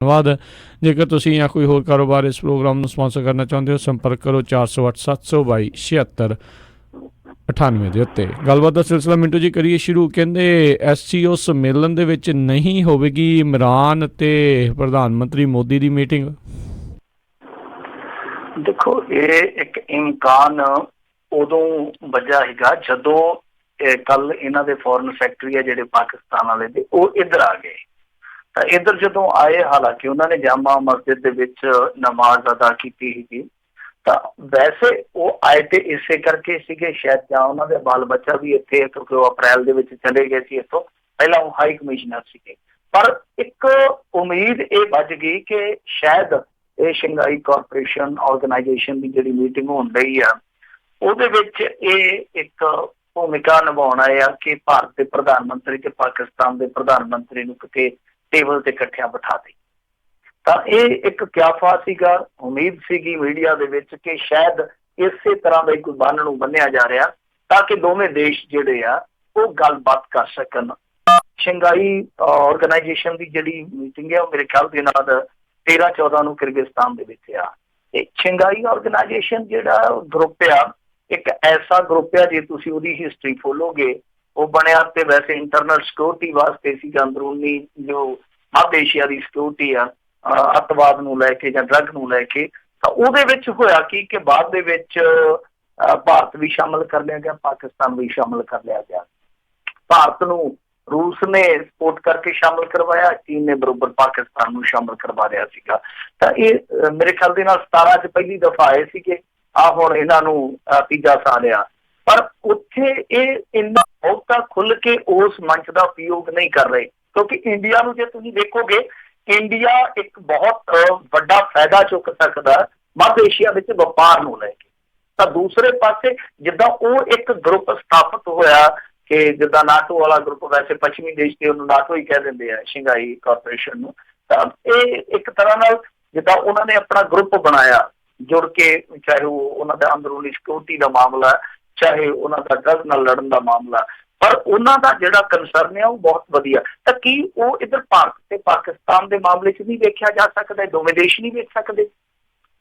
ਧੰਨਵਾਦ। ਜੇਕਰ ਤੁਸੀਂ ਜਾਂ ਕੋਈ ਹੋਰ ਕਾਰੋਬਾਰ ਇਸ ਪ੍ਰੋਗਰਾਮ ਨੂੰ ਸਪਾਂਸਰ ਕਰਨਾ ਚਾਹੁੰਦੇ ਹੋ, ਸੰਪਰਕ ਕਰੋ 408 722 7698 ਦੇ ਉੱਤੇ। ਗੱਲਬਾਤ ਦਾ ਸਿਲਸਿਲਾ ਮਿੰਟੂ ਜੀ ਕਰੀਏ ਸ਼ੁਰੂ। ਕਹਿੰਦੇ SCO ਸੰਮੇਲਨ ਦੇ ਵਿੱਚ ਨਹੀਂ ਹੋਵੇਗੀ ਇਮਰਾਨ ਅਤੇ ਪ੍ਰਧਾਨ ਮੰਤਰੀ ਮੋਦੀ ਦੀ ਮੀਟਿੰਗ। ਦੇਖੋ, ਇਹ ਇੱਕ ਇਮਕਾਨ ਉਦੋਂ ਵਜ੍ਹਾ ਹੈਗਾ ਜਦੋਂ ਕੱਲ ਇਹਨਾਂ ਦੇ ਫੋਰਨ ਸੈਕਟਰੀ ਆ ਜਿਹੜੇ ਪਾਕਿਸਤਾਨ ਵਾਲੇ ਦੇ, ਉਹ ਇੱਧਰ ਆ ਗਏ। ਤਾਂ ਇੱਧਰ ਜਦੋਂ ਆਏ, ਹਾਲਾਂਕਿ ਉਹਨਾਂ ਨੇ ਜਾਮਾ ਮਸਜਿਦ ਦੇ ਵਿੱਚ ਨਮਾਜ਼ ਅਦਾ ਕੀਤੀ ਸੀਗੀ, ਤਾਂ ਵੈਸੇ ਉਹ ਆਏ ਤੇ ਇਸੇ ਕਰਕੇ ਸੀਗੇ ਸ਼ਾਇਦ, ਜਾਂ ਉਹਨਾਂ ਦੇ ਬਾਲ ਬੱਚਾ ਵੀ ਇੱਥੇ, ਕਿਉਂਕਿ ਉਹ ਅਪ੍ਰੈਲ ਦੇ ਵਿੱਚ ਚਲੇ ਗਏ ਸੀ ਇੱਥੋਂ, ਪਹਿਲਾਂ ਉਹ ਹਾਈ ਕਮਿਸ਼ਨਰ ਸੀਗੇ। ਪਰ ਇੱਕ ਉਮੀਦ ਇਹ ਵੱਜ ਗਈ ਕਿ ਸ਼ਾਇਦ ਇਹ ਸ਼ੰਘਾਈ ਕੋਆਪਰੇਸ਼ਨ ਆਰਗੇਨਾਈਜੇਸ਼ਨ ਦੀ ਜਿਹੜੀ ਮੀਟਿੰਗ ਹੋਣ ਰਹੀ ਆ, ਉਹਦੇ ਵਿੱਚ ਇਹ ਇੱਕ ਭੂਮਿਕਾ ਨਿਭਾਉਣ ਆਏ ਆ ਕਿ ਭਾਰਤ ਦੇ ਪ੍ਰਧਾਨ ਮੰਤਰੀ ਤੇ ਪਾਕਿਸਤਾਨ ਦੇ ਪ੍ਰਧਾਨ ਮੰਤਰੀ ਨੂੰ ਕਿਤੇ ਟੇਬਲ ਤੇ ਇਕੱਠਿਆਂ ਬਿਠਾ ਦੇ। ਤਾਂ ਇਹ ਇੱਕ ਕਿਆਫਾ ਸੀਗਾ, ਉਮੀਦ ਸੀਗੀ ਮੀਡੀਆ ਦੇ ਵਿੱਚ ਕਿ ਸ਼ਾਇਦ ਇਸੇ ਤਰ੍ਹਾਂ ਦਾ ਕੋਈ ਬੰਨ ਨੂੰ ਬੰਨਿਆ ਜਾ ਰਿਹਾ ਤਾਂ ਕਿ ਦੋਵੇਂ ਦੇਸ਼ ਜਿਹੜੇ ਆ ਉਹ ਗੱਲਬਾਤ ਕਰ ਸਕਣ। ਸ਼ੰਘਾਈ ਆਰਗੇਨਾਈਜੇਸ਼ਨ ਦੀ ਜਿਹੜੀ ਮੀਟਿੰਗ ਹੈ ਉਹ ਮੇਰੇ ਖਿਆਲ ਦੇ ਨਾਲ 13-14 ਨੂੰ ਕਿਰਗਿਸਤਾਨ ਦੇ ਵਿੱਚ ਆ। ਤੇ ਸ਼ੰਘਾਈ ਆਰਗੇਨਾਈਜੇਸ਼ਨ ਜਿਹੜਾ ਗਰੁੱਪ ਆ, ਇੱਕ ਐਸਾ ਗਰੁੱਪ ਆ, ਜੇ ਤੁਸੀਂ ਉਹਦੀ ਹਿਸਟਰੀ ਖੋਲੋਗੇ, ਉਹ ਬਣਿਆ ਤੇ ਵੈਸੇ ਇੰਟਰਨਲ ਸਿਕਿਉਰਿਟੀ ਵਾਸਤੇ ਸੀਗਾ, ਅੰਦਰੂਨੀ ਜੋ ਮੱਧ ਏਸ਼ੀਆ ਦੀ ਸਿਕਿਉਰਿਟੀ ਆ, ਅੱਤਵਾਦ ਨੂੰ ਲੈ ਕੇ ਜਾਂ ਡਰੱਗ ਨੂੰ ਲੈ ਕੇ। ਤਾਂ ਉਹਦੇ ਵਿੱਚ ਹੋਇਆ ਕਿ ਬਾਅਦ ਦੇ ਵਿੱਚ ਭਾਰਤ ਵੀ ਸ਼ਾਮਲ ਕਰ ਲਿਆ ਗਿਆ, ਪਾਕਿਸਤਾਨ ਵੀ ਸ਼ਾਮਲ ਕਰ ਲਿਆ ਗਿਆ। ਭਾਰਤ ਨੂੰ ਰੂਸ ਨੇ ਸਪੋਰਟ ਕਰਕੇ ਸ਼ਾਮਲ ਕਰਵਾਇਆ, ਚੀਨ ਨੇ ਬਰੋਬਰ ਪਾਕਿਸਤਾਨ ਨੂੰ ਸ਼ਾਮਲ ਕਰਵਾ ਰਿਹਾ ਸੀਗਾ। ਤਾਂ ਇਹ ਮੇਰੇ ਖਿਆਲ ਦੇ ਨਾਲ 17 ਚ ਪਹਿਲੀ ਦਫਾ ਆਏ ਸੀਗੇ, ਆ ਹੁਣ ਇਹਨਾਂ ਨੂੰ ਤੀਜਾ ਸਾਲ ਆ। ਪਰ ਉੱਥੇ ਇਹ ਇੰਨਾ ਬਹੁਤਾ ਖੁੱਲ ਕੇ ਉਸ ਮੰਚ ਦਾ ਉਪਯੋਗ ਨਹੀਂ ਕਰ ਰਹੇ, ਕਿਉਂਕਿ ਇੰਡੀਆ ਨੂੰ ਜੇ ਤੁਸੀਂ ਦੇਖੋਗੇ, ਇੰਡੀਆ ਇੱਕ ਬਹੁਤ ਵੱਡਾ ਫਾਇਦਾ ਚੁੱਕ ਸਕਦਾ ਮੱਧ ਏਸ਼ੀਆ ਵਿੱਚ ਵਪਾਰ ਨੂੰ ਲੈ ਕੇ। ਤਾਂ ਦੂਸਰੇ ਪਾਸੇ ਜਿੱਦਾਂ ਉਹ ਇੱਕ ਗਰੁੱਪ ਸਥਾਪਿਤ ਹੋਇਆ ਕਿ ਜਿੱਦਾਂ ਨਾਟੋ ਵਾਲਾ ਗਰੁੱਪ, ਵੈਸੇ ਪੱਛਮੀ ਦੇਸ਼ ਤੇ ਉਹਨੂੰ ਨਾਟੋ ਹੀ ਕਹਿ ਦਿੰਦੇ ਆ, ਸ਼ੰਘਾਈ ਕਾਰਪੋਰੇਸ਼ਨ ਨੂੰ। ਤਾਂ ਇਹ ਇੱਕ ਤਰ੍ਹਾਂ ਨਾਲ ਜਿੱਦਾਂ ਉਹਨਾਂ ਨੇ ਆਪਣਾ ਗਰੁੱਪ ਬਣਾਇਆ ਜੁੜ ਕੇ, ਚਾਹੇ ਉਹ ਉਹਨਾਂ ਦਾ ਅੰਦਰੂਨੀ ਸਿਕਿਉਰਿਟੀ ਦਾ ਮਾਮਲਾ, ਚਾਹੇ ਉਹਨਾਂ ਦਾ ਡਰੱਗ ਨਾਲ ਲੜਨ ਦਾ ਮਾਮਲਾ, ਪਰ ਉਹਨਾਂ ਦਾ ਜਿਹੜਾ ਕੰਸਰਨ ਹੈ ਉਹ ਬਹੁਤ ਵਧੀਆ। ਤਾਂ ਕੀ ਉਹ ਇੱਧਰ ਭਾਰਤ ਤੇ ਪਾਕਿਸਤਾਨ ਦੇ ਮਾਮਲੇ 'ਚ ਨਹੀਂ ਵੇਖਿਆ ਜਾ ਸਕਦਾ? ਦੋਵੇਂ ਦੇਸ਼ ਨਹੀਂ ਵੇਖ ਸਕਦੇ?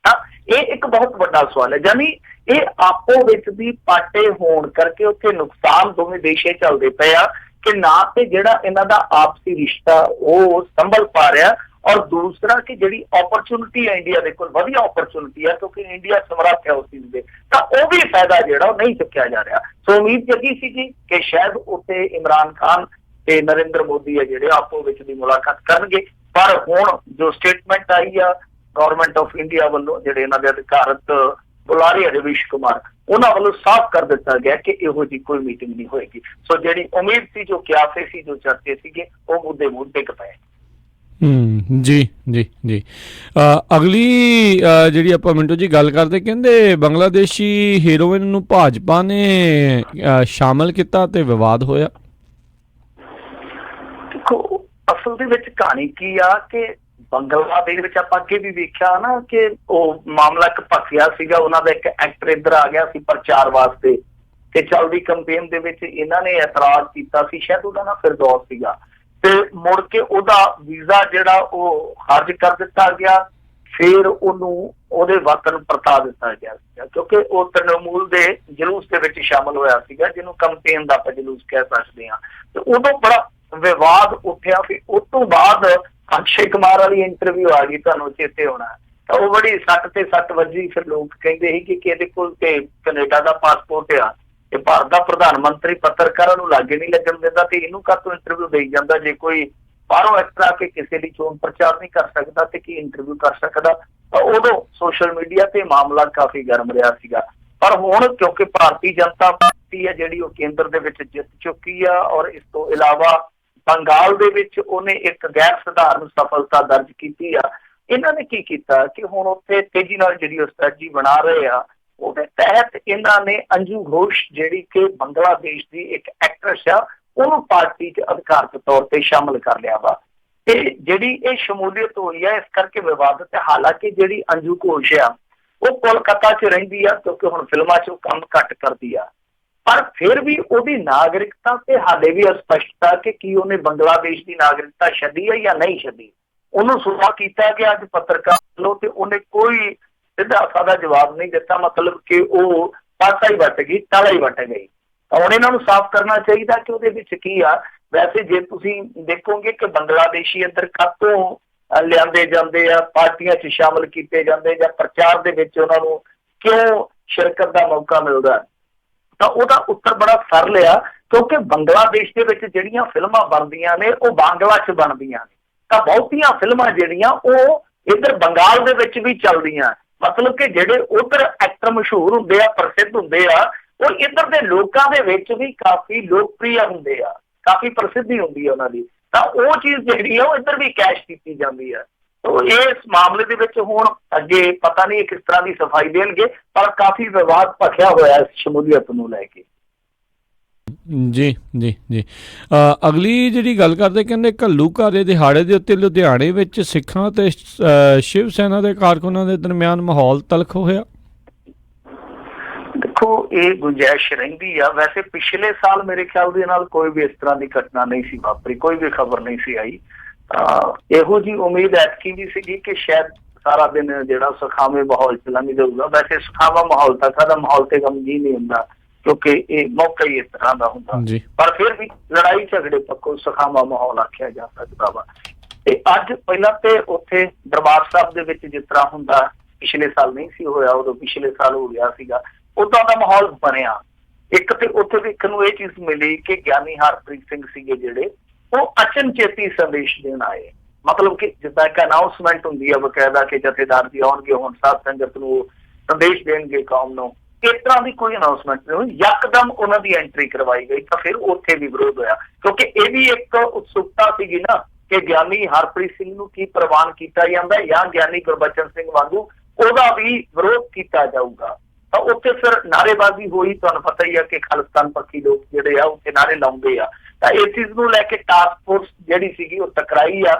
ਤਾਂ ਇਹ ਇੱਕ ਬਹੁਤ ਵੱਡਾ ਸਵਾਲ ਹੈ। ਯਾਨੀ ਇਹ ਆਪੋ ਵਿੱਚ ਦੀ ਪਾਟੇ ਹੋਣ ਕਰਕੇ ਉੱਥੇ ਨੁਕਸਾਨ ਦੋਵੇਂ ਦੇਸ਼ੇ ਚੱਲਦੇ ਪਏ ਆ ਕਿ ਨਾ ਤੇ ਜਿਹੜਾ ਇਹਨਾਂ ਦਾ ਆਪਸੀ ਰਿਸ਼ਤਾ ਉਹ ਸੰਭਲ ਪਾ ਰਿਹਾ, ਔਰ ਦੂਸਰਾ ਕਿ ਜਿਹੜੀ ਓਪਰਚੁਨਿਟੀ ਹੈ ਇੰਡੀਆ ਦੇ ਕੋਲ, ਵਧੀਆ ਓਪਰਚੁਨਿਟੀ ਹੈ ਕਿਉਂਕਿ ਇੰਡੀਆ ਸਮਰੱਥ ਹੈ ਉਸ ਚੀਜ਼ ਦੇ, ਤਾਂ ਉਹ ਵੀ ਫਾਇਦਾ ਜਿਹੜਾ ਉਹ ਨਹੀਂ ਚੁੱਕਿਆ ਜਾ ਰਿਹਾ। ਸੋ ਉਮੀਦ ਜਗੀ ਸੀਗੀ ਕਿ ਸ਼ਾਇਦ ਉੱਥੇ ਇਮਰਾਨ ਖਾਨ ਤੇ ਨਰਿੰਦਰ ਮੋਦੀ ਹੈ ਜਿਹੜੇ ਆਪੋ ਵਿੱਚ ਦੀ ਮੁਲਾਕਾਤ ਕਰਨਗੇ। ਪਰ ਹੁਣ ਜੋ ਸਟੇਟਮੈਂਟ ਆਈ ਆ ਗਵਰਨਮੈਂਟ ਆਫ ਇੰਡੀਆ ਵੱਲੋਂ, ਜਿਹੜੇ ਇਹਨਾਂ ਦੇ ਅਧਿਕਾਰਤ ਬੁਲਾਰੇ ਰਵੀਸ਼ ਕੁਮਾਰ, ਉਹਨਾਂ ਵੱਲੋਂ ਸਾਫ਼ ਕਰ ਦਿੱਤਾ ਗਿਆ ਕਿ ਇਹੋ ਜਿਹੀ ਕੋਈ ਮੀਟਿੰਗ ਨਹੀਂ ਹੋਏਗੀ। ਸੋ ਜਿਹੜੀ ਉਮੀਦ ਸੀ, ਜੋ ਕਿਆਸੇ ਸੀ, ਜੋ ਚਰਚੇ ਸੀਗੇ, ਉਹ ਮੁੱਦੇ ਡਿੱਗ ਪਏ। ਜੀ ਜੀ ਜੀ। ਅਗਲੀ ਜਿਹੜੀ ਆਪਾਂ ਮਿੰਟੂ ਜੀ ਗੱਲ ਕਰਦੇ, ਕਹਿੰਦੇ ਬੰਗਲਾਦੇਸ਼ੀ ਹੀਰੋਇਨ ਨੂੰ ਭਾਜਪਾ ਨੇ ਸ਼ਾਮਲ ਕੀਤਾ ਤੇ ਵਿਵਾਦ ਹੋਇਆ। ਦੇਖੋ, ਅਸਲ ਦੇ ਵਿੱਚ ਕਹਾਣੀ ਕੀ ਆ ਕਿ ਬੰਗਲਾਦੇਸ਼ ਵਿੱਚ ਆਪਾਂ ਅੱਗੇ ਵੀ ਵੇਖਿਆ ਨਾ ਕਿ ਉਹ ਮਾਮਲਾ ਇੱਕ ਭਖਿਆ ਸੀਗਾ। ਉਹਨਾਂ ਦਾ ਇੱਕ ਐਕਟਰ ਇੱਧਰ ਆ ਗਿਆ ਸੀ ਪ੍ਰਚਾਰ ਵਾਸਤੇ, ਤੇ ਚੱਲਦੀ ਕੰਪੇਨ ਦੇ ਵਿੱਚ ਇਹਨਾਂ ਨੇ ਇਤਰਾਜ਼ ਕੀਤਾ ਸੀ, ਸ਼ਾਇਦ ਉਹਦਾ ਨਾ ਫਿਰਦੌਸ ਸੀਗਾ, ਤੇ ਮੁੜ ਕੇ ਉਹਦਾ ਵੀਜ਼ਾ ਜਿਹੜਾ ਉਹ ਖਾਰਜ ਕਰ ਦਿੱਤਾ ਗਿਆ। ਫਿਰ ਉਹਨੂੰ ਉਹਦੇ ਵਤਨ ਪਰਤਾ ਦਿੱਤਾ ਗਿਆ ਸੀਗਾ, ਕਿਉਂਕਿ ਉਹ ਤ੍ਰਿਣਮੂਲ ਦੇ ਜਲੂਸ ਦੇ ਵਿੱਚ ਸ਼ਾਮਲ ਹੋਇਆ ਸੀਗਾ, ਜਿਹਨੂੰ ਕੰਪੇਨ ਦਾ ਆਪਾਂ ਜਲੂਸ ਕਹਿ ਸਕਦੇ ਹਾਂ। ਤੇ ਉਦੋਂ ਬੜਾ ਵਿਵਾਦ ਉੱਠਿਆ। ਫਿਰ ਉਸ ਤੋਂ ਬਾਅਦ ਅਕਸ਼ੇ ਕੁਮਾਰ ਵਾਲੀ ਇੰਟਰਵਿਊ ਆ ਗਈ, ਤੁਹਾਨੂੰ ਚੇਤੇ ਹੋਣਾ, ਤਾਂ ਉਹ ਬੜੀ ਸੱਟ ਤੇ ਸੱਟ ਵੱਜੀ। ਫਿਰ ਲੋਕ ਕਹਿੰਦੇ ਸੀ ਕਿ ਇਹਦੇ ਕੋਲ ਤੇ ਕੈਨੇਡਾ ਦਾ ਪਾਸਪੋਰਟ ਆ, ਤੇ ਭਾਰਤ ਦਾ ਪ੍ਰਧਾਨ ਮੰਤਰੀ ਪੱਤਰਕਾਰਾਂ ਨੂੰ ਲਾਗੇ ਨਹੀਂ ਲੱਗਣ ਦਿੰਦਾ, ਤੇ ਇਹਨੂੰ ਕਾਹਤੋਂ ਇੰਟਰਵਿਊ ਦੇਈ ਜਾਂਦਾ? ਜੇ ਕੋਈ ਬਾਹਰੋਂ ਐਕਟਰ ਆ ਕੇ ਕਿਸੇ ਦੀ ਚੋਣ ਪ੍ਰਚਾਰ ਨਹੀਂ ਕਰ ਸਕਦਾ ਤੇ ਕੀ ਇੰਟਰਵਿਊ ਕਰ ਸਕਦਾ? ਤਾਂ ਉਦੋਂ ਸੋਸ਼ਲ ਮੀਡੀਆ ਤੇ ਮਾਮਲਾ ਕਾਫੀ ਗਰਮ ਰਿਹਾ ਸੀਗਾ। ਪਰ ਹੁਣ ਕਿਉਂਕਿ ਭਾਰਤੀ ਜਨਤਾ ਪਾਰਟੀ ਹੈ ਜਿਹੜੀ ਉਹ ਕੇਂਦਰ ਦੇ ਵਿੱਚ ਜਿੱਤ ਚੁੱਕੀ ਆ, ਔਰ ਇਸ ਤੋਂ ਇਲਾਵਾ ਬੰਗਾਲ ਦੇ ਵਿੱਚ ਉਹਨੇ ਇੱਕ ਗੈਰ ਸਧਾਰਨ ਸਫਲਤਾ ਦਰਜ ਕੀਤੀ ਆ। ਇਹਨਾਂ ਨੇ ਕੀ ਕੀਤਾ ਕਿ ਹੁਣ ਉੱਥੇ ਤੇਜ਼ੀ ਨਾਲ ਜਿਹੜੀ ਉਹ ਸਟ੍ਰੈਟਜੀ ਬਣਾ ਰਹੇ ਆ, ਉਹਦੇ ਤਹਿਤ ਇਹਨਾਂ ਨੇ ਅੰਜੂ ਘੋਸ਼ ਜਿਹੜੀ ਕਿ ਬੰਗਲਾਦੇਸ਼ ਦੀ ਇੱਕ ਐਕਟਰਸ ਆ, ਉਹਨੂੰ ਪਾਰਟੀ 'ਚ ਅਧਿਕਾਰਤ ਤੌਰ ਤੇ ਸ਼ਾਮਲ ਕਰ ਲਿਆ ਵਾ। ਤੇ ਜਿਹੜੀ ਇਹ ਸ਼ਮੂਲੀਅਤ ਹੋਈ ਹੈ ਇਸ ਕਰਕੇ ਵਿਵਾਦਤ ਹੈ। ਹਾਲਾਂਕਿ ਜਿਹੜੀ ਅੰਜੂ ਘੋਸ਼ ਆ ਉਹ ਕੋਲਕਾਤਾ 'ਚ ਰਹਿੰਦੀ ਆ, ਕਿਉਂਕਿ ਹੁਣ ਫਿਲਮਾਂ 'ਚ ਉਹ ਕੰਮ ਘੱਟ ਕਰਦੀ ਆ, ਪਰ ਫਿਰ ਵੀ ਉਹਦੀ ਨਾਗਰਿਕਤਾ ਤੇ ਹਾਲੇ ਵੀ ਅਸਪਸ਼ਟਤਾ ਕਿ ਕੀ ਉਹਨੇ ਬੰਗਲਾਦੇਸ਼ ਦੀ ਨਾਗਰਿਕਤਾ ਛੱਡੀ ਹੈ ਜਾਂ ਨਹੀਂ ਛੱਡੀ। ਉਹਨੂੰ ਸਵਾਲ ਕੀਤਾ ਕਿ ਅੱਜ ਪੱਤਰਕਾਰ ਵੱਲੋਂ, ਤੇ ਉਹਨੇ ਕੋਈ ਸਿੱਧਾ ਸਾਦਾ ਜਵਾਬ ਨਹੀਂ ਦਿੱਤਾ, ਮਤਲਬ ਕਿ ਉਹ ਪਾਸਾ ਹੀ ਵੱਟ ਗਈ, ਤਾਲਾ ਹੀ ਵੱਟ ਗਈ। ਤਾਂ ਹੁਣ ਇਹਨਾਂ ਨੂੰ ਸਾਫ਼ ਕਰਨਾ ਚਾਹੀਦਾ ਕਿ ਉਹਦੇ ਵਿੱਚ ਕੀ ਆ। ਵੈਸੇ ਜੇ ਤੁਸੀਂ ਦੇਖੋਗੇ ਕਿ ਬੰਗਲਾਦੇਸ਼ੀ ਅੰਦਰ ਕਾਤੋਂ ਲਿਆਂਦੇ ਜਾਂਦੇ ਆ, ਪਾਰਟੀਆਂ 'ਚ ਸ਼ਾਮਲ ਕੀਤੇ ਜਾਂਦੇ, ਜਾਂ ਪ੍ਰਚਾਰ ਦੇ ਵਿੱਚ ਉਹਨਾਂ ਨੂੰ ਕਿਉਂ ਸ਼ਿਰਕਤ ਦਾ ਮੌਕਾ ਮਿਲਦਾ, ਤਾਂ ਉਹਦਾ ਉੱਤਰ ਬੜਾ ਸਰਲ ਆ, ਕਿਉਂਕਿ ਬੰਗਲਾਦੇਸ਼ ਦੇ ਵਿੱਚ ਜਿਹੜੀਆਂ ਫਿਲਮਾਂ ਬਣਦੀਆਂ ਨੇ ਉਹ ਬਾਂਗਲਾ 'ਚ ਬਣਦੀਆਂ ਨੇ, ਤਾਂ ਬਹੁਤੀਆਂ ਫਿਲਮਾਂ ਜਿਹੜੀਆਂ ਉਹ ਇੱਧਰ ਬੰਗਾਲ ਦੇ ਵਿੱਚ ਵੀ ਚੱਲਦੀਆਂ। ਮਤਲਬ ਕਿ ਜਿਹੜੇ ਉੱਧਰ ਐਕਟਰ ਮਸ਼ਹੂਰ ਹੁੰਦੇ ਆ, ਪ੍ਰਸਿੱਧ ਹੁੰਦੇ ਆ, ਉਹ ਇੱਧਰ ਦੇ ਲੋਕਾਂ ਦੇ ਵਿੱਚ ਵੀ ਕਾਫੀ ਲੋਕਪ੍ਰਿਯ ਹੁੰਦੇ ਆ, ਕਾਫੀ ਪ੍ਰਸਿੱਧੀ ਹੁੰਦੀ ਹੈ ਉਹਨਾਂ ਦੀ। ਤਾਂ ਉਹ ਚੀਜ਼ ਜਿਹੜੀ ਆ ਉਹ ਇੱਧਰ ਵੀ ਕੈਸ਼ ਕੀਤੀ ਜਾਂਦੀ ਹੈ। ਤੋ ਇਸ ਮਾਮਲੇ ਦੇ ਵਿੱਚ ਹੁਣ ਅੱਗੇ ਪਤਾ ਨਹੀਂ ਕਿਸ ਤਰ੍ਹਾਂ ਦੀ ਸਫਾਈ ਦੇਣਗੇ, ਪਰ ਕਾਫੀ ਵਿਵਾਦ ਭਖਿਆ ਹੋਇਆ ਇਸ ਸ਼ਮੂਲੀਅਤ ਨੂੰ ਲੈ ਕੇ। ਜੀ ਜੀ ਜੀ ਅਗਲੀ ਜਿਹੜੀ ਗੱਲ ਕਰਦੇ, ਕਹਿੰਦੇ ਘੱਲੂਘਾਰੇ ਦਿਹਾੜੇ ਦੇ ਉੱਤੇ ਲੁਧਿਆਣੇ ਵਿੱਚ ਸਿੱਖਾਂ ਤੇ ਸ਼ਿਵ ਸੈਨਾ ਦੇ ਕਾਰਕੁਨਾਂ ਦੇ ਦਰਮਿਆਨ ਮਾਹੌਲ ਤਲਖ ਹੋਇਆ। ਦੇਖੋ, ਇਹ ਗੁੰਜਾਇਸ਼ ਰਹਿੰਦੀ ਆ। ਵੈਸੇ ਪਿਛਲੇ ਸਾਲ ਮੇਰੇ ਖਿਆਲ ਦੇ ਨਾਲ ਕੋਈ ਵੀ ਇਸ ਤਰ੍ਹਾਂ ਦੀ ਘਟਨਾ ਨਹੀਂ ਸੀ ਵਾਪਰੀ, ਕੋਈ ਵੀ ਖਬਰ ਨਹੀਂ ਸੀ ਆਈ। ਇਹੋ ਜਿਹੀ ਉਮੀਦ ਐਤਕੀ ਵੀ ਸੀਗੀ ਕਿ ਸ਼ਾਇਦ ਸਾਰਾ ਦਿਨ ਜਿਹੜਾ ਸੁਖਾਵੇਂ ਮਾਹੌਲ 'ਚ ਲੰਘ ਜਾਊਗਾ। ਵੈਸੇ ਸੁਖਾਵਾ ਮਾਹੌਲ ਤਾਂ ਸਾਡਾ ਮਾਹੌਲ ਤੇ ਗਮਗੀਨ ਨਹੀਂ ਹੁੰਦਾ, ਕਿਉਂਕਿ ਇਹ ਮੌਕਾ ਹੀ ਇਸ ਤਰ੍ਹਾਂ ਦਾ ਹੁੰਦਾ, ਪਰ ਫਿਰ ਵੀ ਲੜਾਈ ਝਗੜੇ ਪੱਖੋਂ ਸੁਖਾਵਾ ਮਾਹੌਲ ਆਖਿਆ ਜਾ ਸਕਦਾ ਵਾ। ਤੇ ਅੱਜ ਪਹਿਲਾਂ ਤੇ ਉੱਥੇ ਦਰਬਾਰ ਸਾਹਿਬ ਦੇ ਵਿੱਚ ਜਿਸ ਤਰ੍ਹਾਂ ਹੁੰਦਾ, ਪਿਛਲੇ ਸਾਲ ਨਹੀਂ ਸੀ ਹੋਇਆ, ਉਦੋਂ ਪਿਛਲੇ ਸਾਲ ਹੋ ਗਿਆ ਸੀਗਾ, ਉਦਾਂ ਦਾ ਮਾਹੌਲ ਬਣਿਆ। ਇੱਕ ਤੇ ਉੱਥੇ ਦੇਖਣ ਨੂੰ ਇਹ ਚੀਜ਼ ਮਿਲੀ ਕਿ ਗਿਆਨੀ ਹਰਪ੍ਰੀਤ ਸਿੰਘ ਸੀਗੇ ਜਿਹੜੇ, ਉਹ ਅਚਨਚੇਤੀ ਸੰਦੇਸ਼ ਦੇਣ ਆਏ। ਮਤਲਬ ਕਿ ਜਿੱਦਾਂ ਇੱਕ ਅਨਾਊਂਸਮੈਂਟ ਹੁੰਦੀ ਹੈ ਬਕਾਇਦਾ ਕਿ ਜਥੇਦਾਰ ਜੀ ਆਉਣਗੇ, ਹੁਣ ਸਾਧ ਸੰਗਤ ਨੂੰ ਸੰਦੇਸ਼ ਦੇਣਗੇ ਕੌਮ ਨੂੰ, ਇਸ ਤਰ੍ਹਾਂ ਦੀ ਕੋਈ ਅਨਾਊਂਸਮੈਂਟ ਨਹੀਂ ਹੋਈ, ਯਕਦਮ ਉਹਨਾਂ ਦੀ ਐਂਟਰੀ ਕਰਵਾਈ ਗਈ। ਤਾਂ ਫਿਰ ਉੱਥੇ ਵੀ ਵਿਰੋਧ ਹੋਇਆ, ਕਿਉਂਕਿ ਇਹ ਵੀ ਇੱਕ ਉਤਸੁਕਤਾ ਸੀਗੀ ਨਾ ਕਿ ਗਿਆਨੀ ਹਰਪ੍ਰੀਤ ਸਿੰਘ ਨੂੰ ਕੀ ਪ੍ਰਵਾਨ ਕੀਤਾ ਜਾਂਦਾ, ਜਾਂ ਗਿਆਨੀ ਗੁਰਬਚਨ ਸਿੰਘ ਵਾਂਗੂ ਉਹਦਾ ਵੀ ਵਿਰੋਧ ਕੀਤਾ ਜਾਊਗਾ। ਤਾਂ ਉੱਥੇ ਫਿਰ ਨਾਅਰੇਬਾਜ਼ੀ ਹੋਈ। ਤੁਹਾਨੂੰ ਪਤਾ ਹੀ ਆ ਕਿ ਖਾਲਿਸਤਾਨ ਪੱਖੀ ਲੋਕ ਜਿਹੜੇ ਆ ਉੱਥੇ ਨਾਅਰੇ ਲਾਉਂਦੇ ਆ। ਤਾਂ ਇਸ ਚੀਜ਼ ਨੂੰ ਲੈ ਕੇ ਟਾਸਕ ਫੋਰਸ ਜਿਹੜੀ ਸੀਗੀ ਉਹ ਟਕਰਾਈ ਆ,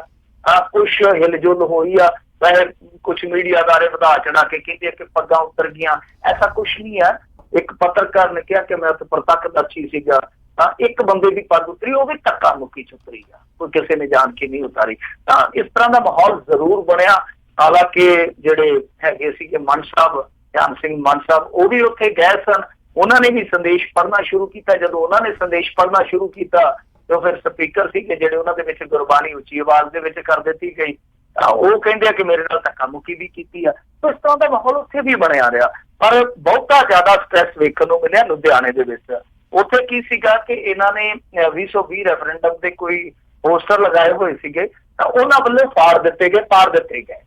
ਕੁਛ ਹਿਲਜੁਲ ਹੋਈ ਆ। ਵੈਸੇ ਕੁਛ ਮੀਡੀਆ ਅਦਾਰੇ ਵਧਾ ਚੜਾ ਕੇ ਕਹਿੰਦੇ ਕਿ ਪੱਗਾਂ ਉਤਰ ਗਈਆਂ, ਐਸਾ ਕੁਛ ਨਹੀਂ ਹੈ। ਇੱਕ ਪੱਤਰਕਾਰ ਨੇ ਕਿਹਾ ਕਿ ਮੈਂ ਉੱਥੇ ਪ੍ਰਤੱਖਦਰਸ਼ੀ ਸੀਗਾ, ਤਾਂ ਇੱਕ ਬੰਦੇ ਦੀ ਪੱਗ ਉਤਰੀ, ਉਹ ਵੀ ਧੱਕਾ ਮੁੱਕੀ ਚ ਉਤਰੀ ਆ, ਕੋਈ ਕਿਸੇ ਨੇ ਜਾਣ ਕੇ ਨਹੀਂ ਉਤਾਰੀ। ਤਾਂ ਇਸ ਤਰ੍ਹਾਂ ਦਾ ਮਾਹੌਲ ਜ਼ਰੂਰ ਬਣਿਆ। ਹਾਲਾਂਕਿ ਜਿਹੜੇ ਹੈਗੇ ਸੀਗੇ ਮਨ ਸਾਹਿਬ, ਧਿਆਨ ਸਿੰਘ ਮਨ ਸਾਹਿਬ, ਉਹ ਵੀ ਉੱਥੇ ਗਏ ਸਨ। ਉਹਨਾਂ ਨੇ ਵੀ ਸੰਦੇਸ਼ ਪੜ੍ਹਨਾ ਸ਼ੁਰੂ ਕੀਤਾ। ਜਦੋਂ ਉਹਨਾਂ ਨੇ ਸੰਦੇਸ਼ ਪੜ੍ਹਨਾ ਸ਼ੁਰੂ ਕੀਤਾ ਤਾਂ ਫਿਰ ਸਪੀਕਰ ਸੀਗੇ ਜਿਹੜੇ, ਉਹਨਾਂ ਦੇ ਵਿੱਚ ਗੁਰਬਾਣੀ ਉੱਚੀ ਆਵਾਜ਼ ਦੇ ਵਿੱਚ ਕਰ ਦਿੱਤੀ ਗਈ। ਉਹ ਕਹਿੰਦੇ ਆ ਕਿ ਮੇਰੇ ਨਾਲ ਧੱਕਾ ਮੁੱਕੀ ਵੀ ਕੀਤੀ ਆ। ਇਸ ਤਰ੍ਹਾਂ ਦਾ ਮਾਹੌਲ ਉੱਥੇ ਵੀ ਬਣਿਆ ਰਿਹਾ, ਪਰ ਬਹੁਤਾ ਜ਼ਿਆਦਾ ਸਟ੍ਰੈਸ ਵੇਖਣ ਨੂੰ ਮਿਲਿਆ ਲੁਧਿਆਣੇ ਦੇ ਵਿੱਚ। ਉੱਥੇ ਕੀ ਸੀਗਾ ਕਿ ਇਹਨਾਂ ਨੇ 2020 ਰੈਫਰੈਂਡਮ ਦੇ ਕੋਈ ਪੋਸਟਰ ਲਗਾਏ ਹੋਏ ਸੀਗੇ, ਤਾਂ ਉਹਨਾਂ ਵੱਲੋਂ ਪਾੜ ਦਿੱਤੇ ਗਏ।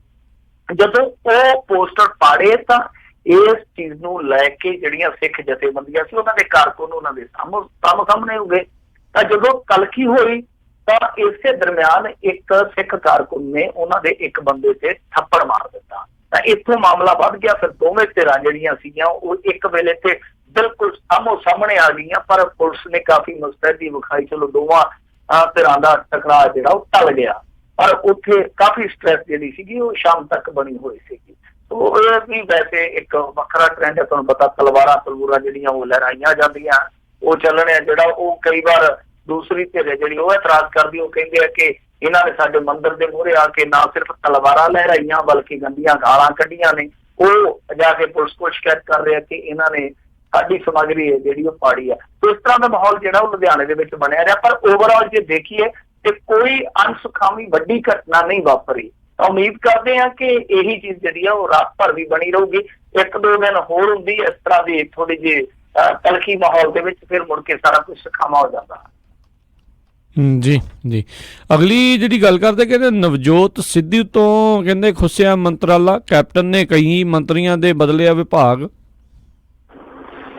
ਜਦੋਂ ਉਹ ਪੋਸਟਰ ਪਾੜੇ ਤਾਂ ਇਸ ਚੀਜ਼ ਨੂੰ ਲੈ ਕੇ ਜਿਹੜੀਆਂ ਸਿੱਖ ਜਥੇਬੰਦੀਆਂ ਸੀ, ਉਹਨਾਂ ਦੇ ਕਾਰਕੁਨ ਉਹਨਾਂ ਦੇ ਸਾਹਮਣੇ ਹੋ ਗਏ। ਤਾਂ ਜਦੋਂ ਕਲਕੀ ਹੋਈ ਤਾਂ ਇਸੇ ਦਰਮਿਆਨ ਇੱਕ ਸਿੱਖ ਕਾਰਕੁਨ ਨੇ ਉਹਨਾਂ ਦੇ ਇੱਕ ਬੰਦੇ ਤੇ ਥੱਪੜ ਮਾਰ ਦਿੱਤਾ। ਤਾਂ ਇੱਥੋਂ ਮਾਮਲਾ ਵੱਧ ਗਿਆ। ਫਿਰ ਦੋਵੇਂ ਧਿਰਾਂ ਜਿਹੜੀਆਂ ਸੀਗੀਆਂ ਉਹ ਇੱਕ ਵੇਲੇ ਤੇ ਬਿਲਕੁਲ ਸਾਹਮਣੇ ਆ ਗਈਆਂ, ਪਰ ਪੁਲਿਸ ਨੇ ਕਾਫੀ ਮੁਸਤੈਦੀ ਵਿਖਾਈ। ਚਲੋ ਦੋਵਾਂ ਧਿਰਾਂ ਦਾ ਟਕਰਾਅ ਜਿਹੜਾ ਉਹ ਟਲ ਗਿਆ, ਪਰ ਉੱਥੇ ਕਾਫੀ ਸਟ੍ਰੈਸ ਜਿਹੜੀ ਸੀਗੀ ਉਹ ਸ਼ਾਮ ਤੱਕ ਬਣੀ ਹੋਈ ਸੀਗੀ। ਉਹ ਵੀ ਵੈਸੇ ਇੱਕ ਵੱਖਰਾ ਟ੍ਰੈਂਡ ਹੈ, ਤੁਹਾਨੂੰ ਪਤਾ, ਤਲਵਾਰਾਂ ਜਿਹੜੀਆਂ ਉਹ ਲਹਿਰਾਈਆਂ ਜਾਂਦੀਆਂ, ਉਹ ਚੱਲਣੇ ਜਿਹੜਾ ਉਹ ਕਈ ਵਾਰ ਦੂਸਰੀ ਧਿਰ ਜਿਹੜੀ ਉਹ ਇਤਰਾਜ਼ ਕਰਦੀ। ਉਹ ਕਹਿੰਦੇ ਆ ਕਿ ਇਹਨਾਂ ਨੇ ਸਾਡੇ ਮੰਦਿਰ ਦੇ ਮੂਹਰੇ ਆ ਕੇ ਨਾ ਸਿਰਫ ਤਲਵਾਰਾਂ ਲਹਿਰਾਈਆਂ ਬਲਕਿ ਗੰਦੀਆਂ ਗਾਲਾਂ ਕੱਢੀਆਂ ਨੇ। ਉਹ ਜਾ ਕੇ ਪੁਲਿਸ ਕੋਲ ਸ਼ਿਕਾਇਤ ਕਰ ਰਿਹਾ ਕਿ ਇਹਨਾਂ ਨੇ ਸਾਡੀ ਸਮੱਗਰੀ ਹੈ ਜਿਹੜੀ ਉਹ ਪਾੜੀ ਆ। ਇਸ ਤਰ੍ਹਾਂ ਦਾ ਮਾਹੌਲ ਜਿਹੜਾ ਉਹ ਲੁਧਿਆਣੇ ਦੇ ਵਿੱਚ ਬਣਿਆ ਰਿਹਾ। ਪਰ ਓਵਰਆਲ ਜੇ ਦੇਖੀਏ ਤੇ ਕੋਈ ਅਣਸੁਖਾਵੀ ਵੱਡੀ ਘਟਨਾ ਨਹੀਂ ਵਾਪਰੀ। ਤਾਂ ਉਮੀਦ ਕਰਦੇ ਹਾਂ ਕਿ ਇਹੀ ਚੀਜ਼ ਜਿਹੜੀ ਆ ਉਹ ਰਾਤ ਭਰ ਵੀ ਬਣੀ ਰਹੂਗੀ। ਇੱਕ ਦੋ ਦਿਨ ਹੋਰ ਹੁੰਦੀ ਇਸ ਤਰ੍ਹਾਂ ਦੀ ਥੋੜੀ ਜਿਹੀ ਤਲਖੀ ਮਾਹੌਲ ਦੇ ਵਿੱਚ, ਫਿਰ ਮੁੜ ਕੇ ਸਾਰਾ ਕੁਝ ਸੁਖਾਵਾਂ ਹੋ ਜਾਂਦਾ। ਜੀ ਜੀ ਅਗਲੀ ਜਿਹੜੀ ਗੱਲ ਕਰਦੇ, ਕਹਿੰਦੇ ਨਵਜੋਤ ਸਿੱਧੂ ਤੋਂ ਕਹਿੰਦੇ ਖੁੱਸਿਆ ਮੰਤਰਾਲਾ, ਕੈਪਟਨ ਨੇ ਕਈ ਮੰਤਰੀਆਂ ਦੇ ਬਦਲਿਆ ਵਿਭਾਗ।